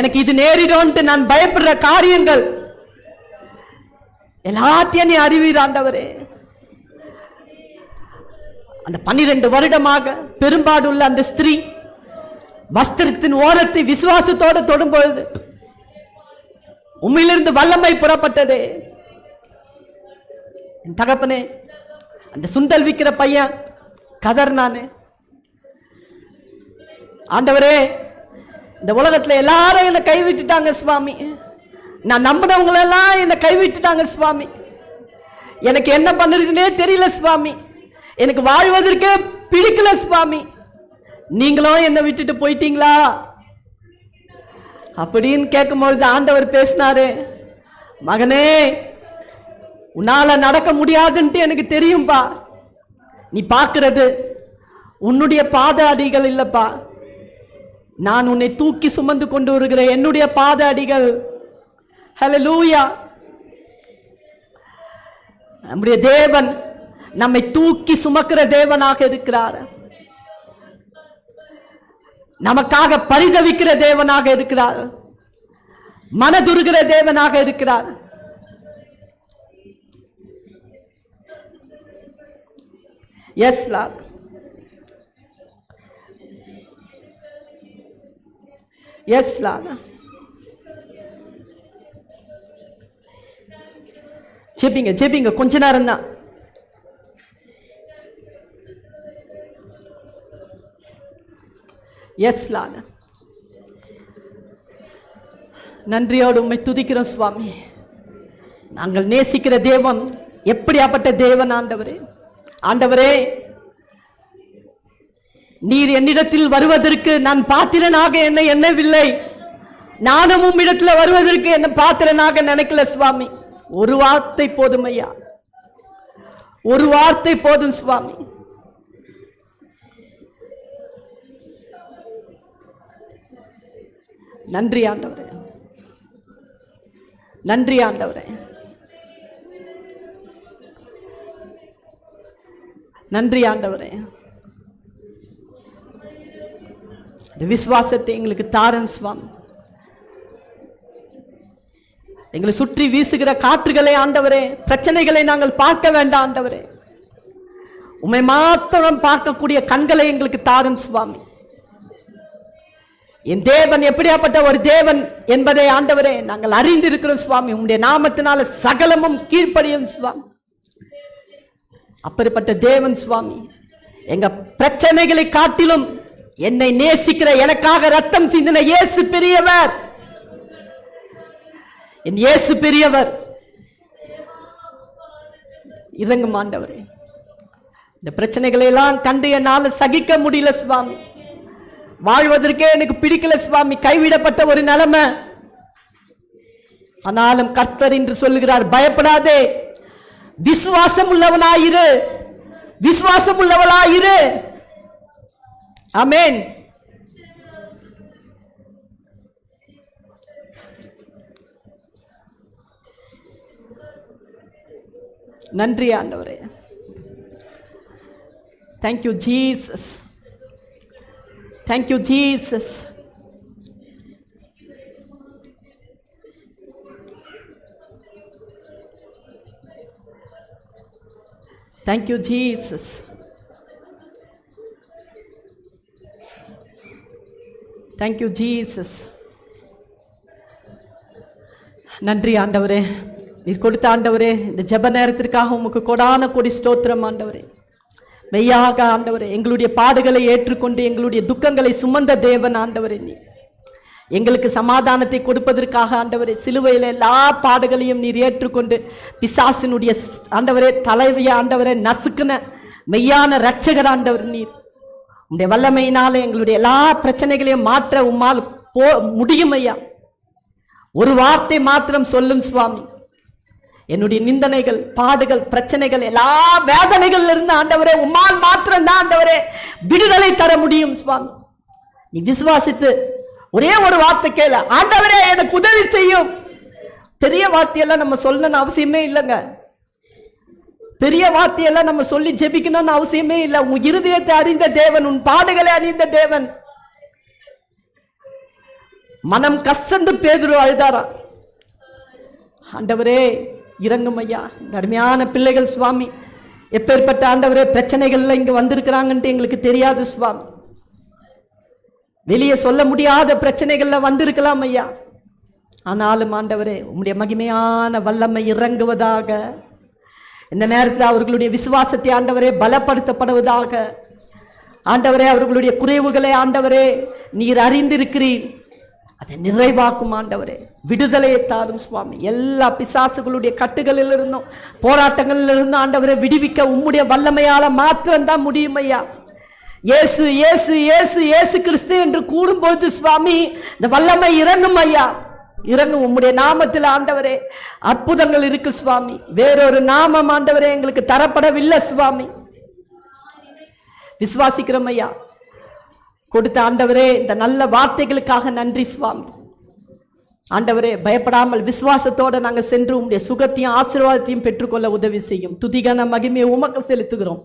எனக்கு இது நேரிடும்ட்டு நான் பயப்படுற காரியங்கள் எல்லாத்தையும் நீ அறிவீர் ஆண்டவரே. அந்த 12 வருடமாக பெரும்பாடுள்ள அந்த ஸ்திரீ வஸ்திரத்தின் ஓரத்தை விசுவாசத்தோடு தொடும்பொழுது உம்மிலிருந்து வல்லமை புறப்பட்டதே. என் தகப்பனே, அந்த சுண்டல் விற்கிற பையன் கதர்னானே, ஆண்டவரே, இந்த உலகத்துல எல்லாரும் என்னை கைவிட்டுட்டாங்க சுவாமி. நான் நம்பினவங்களெல்லாம் என்னை கைவிட்டுட்டாங்க சுவாமி. எனக்கு என்ன பண்ணுறதுன்னே தெரியல சுவாமி. எனக்கு வாழ்வதற்கு பிடிக்கல சுவாமி. நீங்களும் என்னை விட்டுட்டு போயிட்டீங்களா அப்படின்னு கேட்கும்பொழுது ஆண்டவர் பேசினாரு. மகனே, உன்னால நடக்க முடியாதுன்ட்டு எனக்கு தெரியும்பா. நீ பார்க்கிறது உன்னுடைய பாத அடிகள் இல்லப்பா, நான் உன்னை தூக்கி சுமந்து கொண்டு வருகிற என்னுடைய பாத அடிகள். ஹல்லேலூயா. நம்முடைய தேவன் நம்மை தூக்கி சுமக்கிற தேவனாக இருக்கிறார். நமக்காக பரிதவிக்கிற தேவனாக இருக்கிறார். மனதுருகிற தேவனாக இருக்கிறார். Yes lord. Yes lord. ஜெபிங்க ஜெபிங்க, கொஞ்ச நேரம் தான். Yes lord. நன்றியோடு உம்மை துதிக்கிறோம் சுவாமி. நாங்கள் நேசிக்கிற தேவன் எப்படியாப்பட்ட தேவன் ஆண்டவரே. ஆண்டவரே, நீர் என்னிடத்தில் வருவதற்கு நான் பாத்திரனாக என்னை எண்ணவில்லை. நானும் உம்மிடத்தில் வருவதற்கு என்ன பாத்திரனாக நினைக்கல சுவாமி. ஒரு வார்த்தை போதும் ஐயா, ஒரு வார்த்தை போதும் சுவாமி. நன்றி ஆண்டவரே, நன்றி ஆண்டவரே, நன்றி ஆண்டவரே. இந்த விசுவாசத்தை எங்களுக்கு தாரும் சுவாமி. எங்களை சுற்றி வீசுகிற காற்றுகளை ஆண்டவரே, பிரச்சனைகளை நாங்கள் பார்க்க வேண்டாம் ஆண்டவரே. உம்மை மாத்திரம் பார்க்கக்கூடிய கண்களை எங்களுக்கு தாரும் சுவாமி. என் தேவன் எப்படியாப்பட்ட ஒரு தேவன் என்பதை ஆண்டவரே நாங்கள் அறிந்திருக்கிறோம் சுவாமி. உம்முடைய நாமத்தினால சகலமும் கீழ்ப்படியும் சுவாமி. அப்படிப்பட்ட தேவன் சுவாமி, எங்க பிரச்சனைகளை காட்டிலும் என்னை நேசிக்கிற, எனக்காக ரத்தம் சிந்தின இயேசு பெரியவர். என் இயேசு பெரியவர். இறங்கும் ஆண்டவரே. இந்த பிரச்சனைகளை எல்லாம் கண்டு என்னால் சகிக்க முடியல சுவாமி. வாழ்வதற்கே எனக்கு பிடிக்கல சுவாமி. கைவிடப்பட்ட ஒரு நிலைமை. ஆனாலும் கர்த்தர் என்று சொல்லுகிறார், பயப்படாதே, விசுவாசம் உள்ளவனாயிரு, விசுவாசம் உள்ளவளாயிரு. ஆமென். நன்றி ஆண்டவரே. Thank you Jesus. Thank you Jesus. Thank you Jesus. Thank you Jesus. நன்றி ஆண்டவரே, நீர் கொடுத்த ஆண்டவரே இந்த ஜெப நேரத்திற்காக உமக்கு கொடான கொடி ஸ்தோத்திரம் ஆண்டவரே. மெய்யாக ஆண்டவரே, எங்களுடைய பாடுகளை ஏற்றுக்கொண்டு எங்களுடைய துக்கங்களை சுமந்த தேவன் ஆண்டவரே. நீ எங்களுக்கு சமாதானத்தை கொடுப்பதற்காக ஆண்டவரே சிலுவையில் எல்லா பாடுகளையும் நீர் ஏற்றுக்கொண்டு பிசாசினுடைய ஆண்டவரே தலைவிய ஆண்டவரே நசுக்குன மெய்யான இரட்சகர் ஆண்டவர் நீர். உம்முடைய வல்லமையினால எங்களுடைய எல்லா பிரச்சனைகளையும் மாற்ற உம்மால் முடியும் ஐயா. ஒரு வார்த்தை மாத்திரம் சொல்லும் சுவாமி, என்னுடைய நிந்தனைகள், பாடுகள், பிரச்சனைகள், எல்லா வேதனைகள் இருந்து ஆண்டவரே உம்மால் மாத்திரம் தான் ஆண்டவரே விடுதலை தர முடியும் சுவாமி. நீ விசுவாசித்து ஒரே ஒரு வார்த்தை கேள, ஆண்டவரே எனக்கு உதவி செய்யும். பெரிய வார்த்தையெல்லாம் நம்ம சொல்லணும்னு அவசியமே இல்லைங்க. பெரிய வார்த்தையெல்லாம் நம்ம சொல்லி ஜெபிக்கணும்னு அவசியமே இல்லை. உன் இருதயத்தை அறிந்த தேவன், உன் பாடுகளை அறிந்த தேவன். மனம் கசந்து பேதுரு அழுதாரா, ஆண்டவரே இறங்கும் ஐயா. அருமையான பிள்ளைகள் சுவாமி, எப்பேற்பட்ட ஆண்டவரே பிரச்சனைகள்ல இங்க வந்திருக்கிறாங்கன்ட்டு எங்களுக்கு தெரியாது சுவாமி. வெளியே சொல்ல முடியாத பிரச்சனைகள்ல வந்திருக்கலாம் ஐயா. ஆனாலும் ஆண்டவரே உம்முடைய மகிமையான வல்லமை இறங்குவதாக. இந்த நேரத்தில் அவர்களுடைய விசுவாசத்தை ஆண்டவரே பலப்படுத்தப்படுவதாக. ஆண்டவரே அவர்களுடைய குறைவுகளை ஆண்டவரே நீர் அறிந்திருக்கிறீர், அதை நிறைவாக்கும் ஆண்டவரே. விடுதலையை தாரும் சுவாமி. எல்லா பிசாசுகளுடைய கட்டுகளில் இருந்தும் போராட்டங்களில் இருந்தும் ஆண்டவரை விடுவிக்க உம்முடைய வல்லமையால மாத்திரம்தான் முடியும் ஐயா. இயேசு இயேசு இயேசு இயேசு கிறிஸ்து என்று கூடும்போது சுவாமி இந்த வல்லமை இறங்கும் ஐயா, இறங்கும். உம்முடைய நாமத்தில் ஆண்டவரே அற்புதங்கள் இருக்கு சுவாமி. வேறொரு நாமம் ஆண்டவரே எங்களுக்கு தரப்படவில்லை சுவாமி. விசுவாசிக்கிறோம் ஐயா. கொடுத்த ஆண்டவரே இந்த நல்ல வார்த்தைகளுக்காக நன்றி சுவாமி. ஆண்டவரே பயப்படாமல் விசுவாசத்தோடு நாங்கள் சென்று உம்முடைய சுகத்தையும் ஆசீர்வாதத்தையும் பெற்றுக்கொள்ள உதவி செய்யும். துதிகான மகிமையை உமக்கு செலுத்துகிறோம்.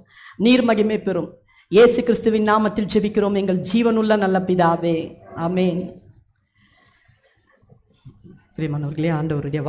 நீர் மகிமை பெறும். இயேசு கிறிஸ்துவின் நாமத்தில் ஜெபிக்கிறோம் எங்கள் ஜீவனுள்ள நல்ல பிதாவே, ஆமென். பிரியமானவர்களே, ஆண்டவருடைய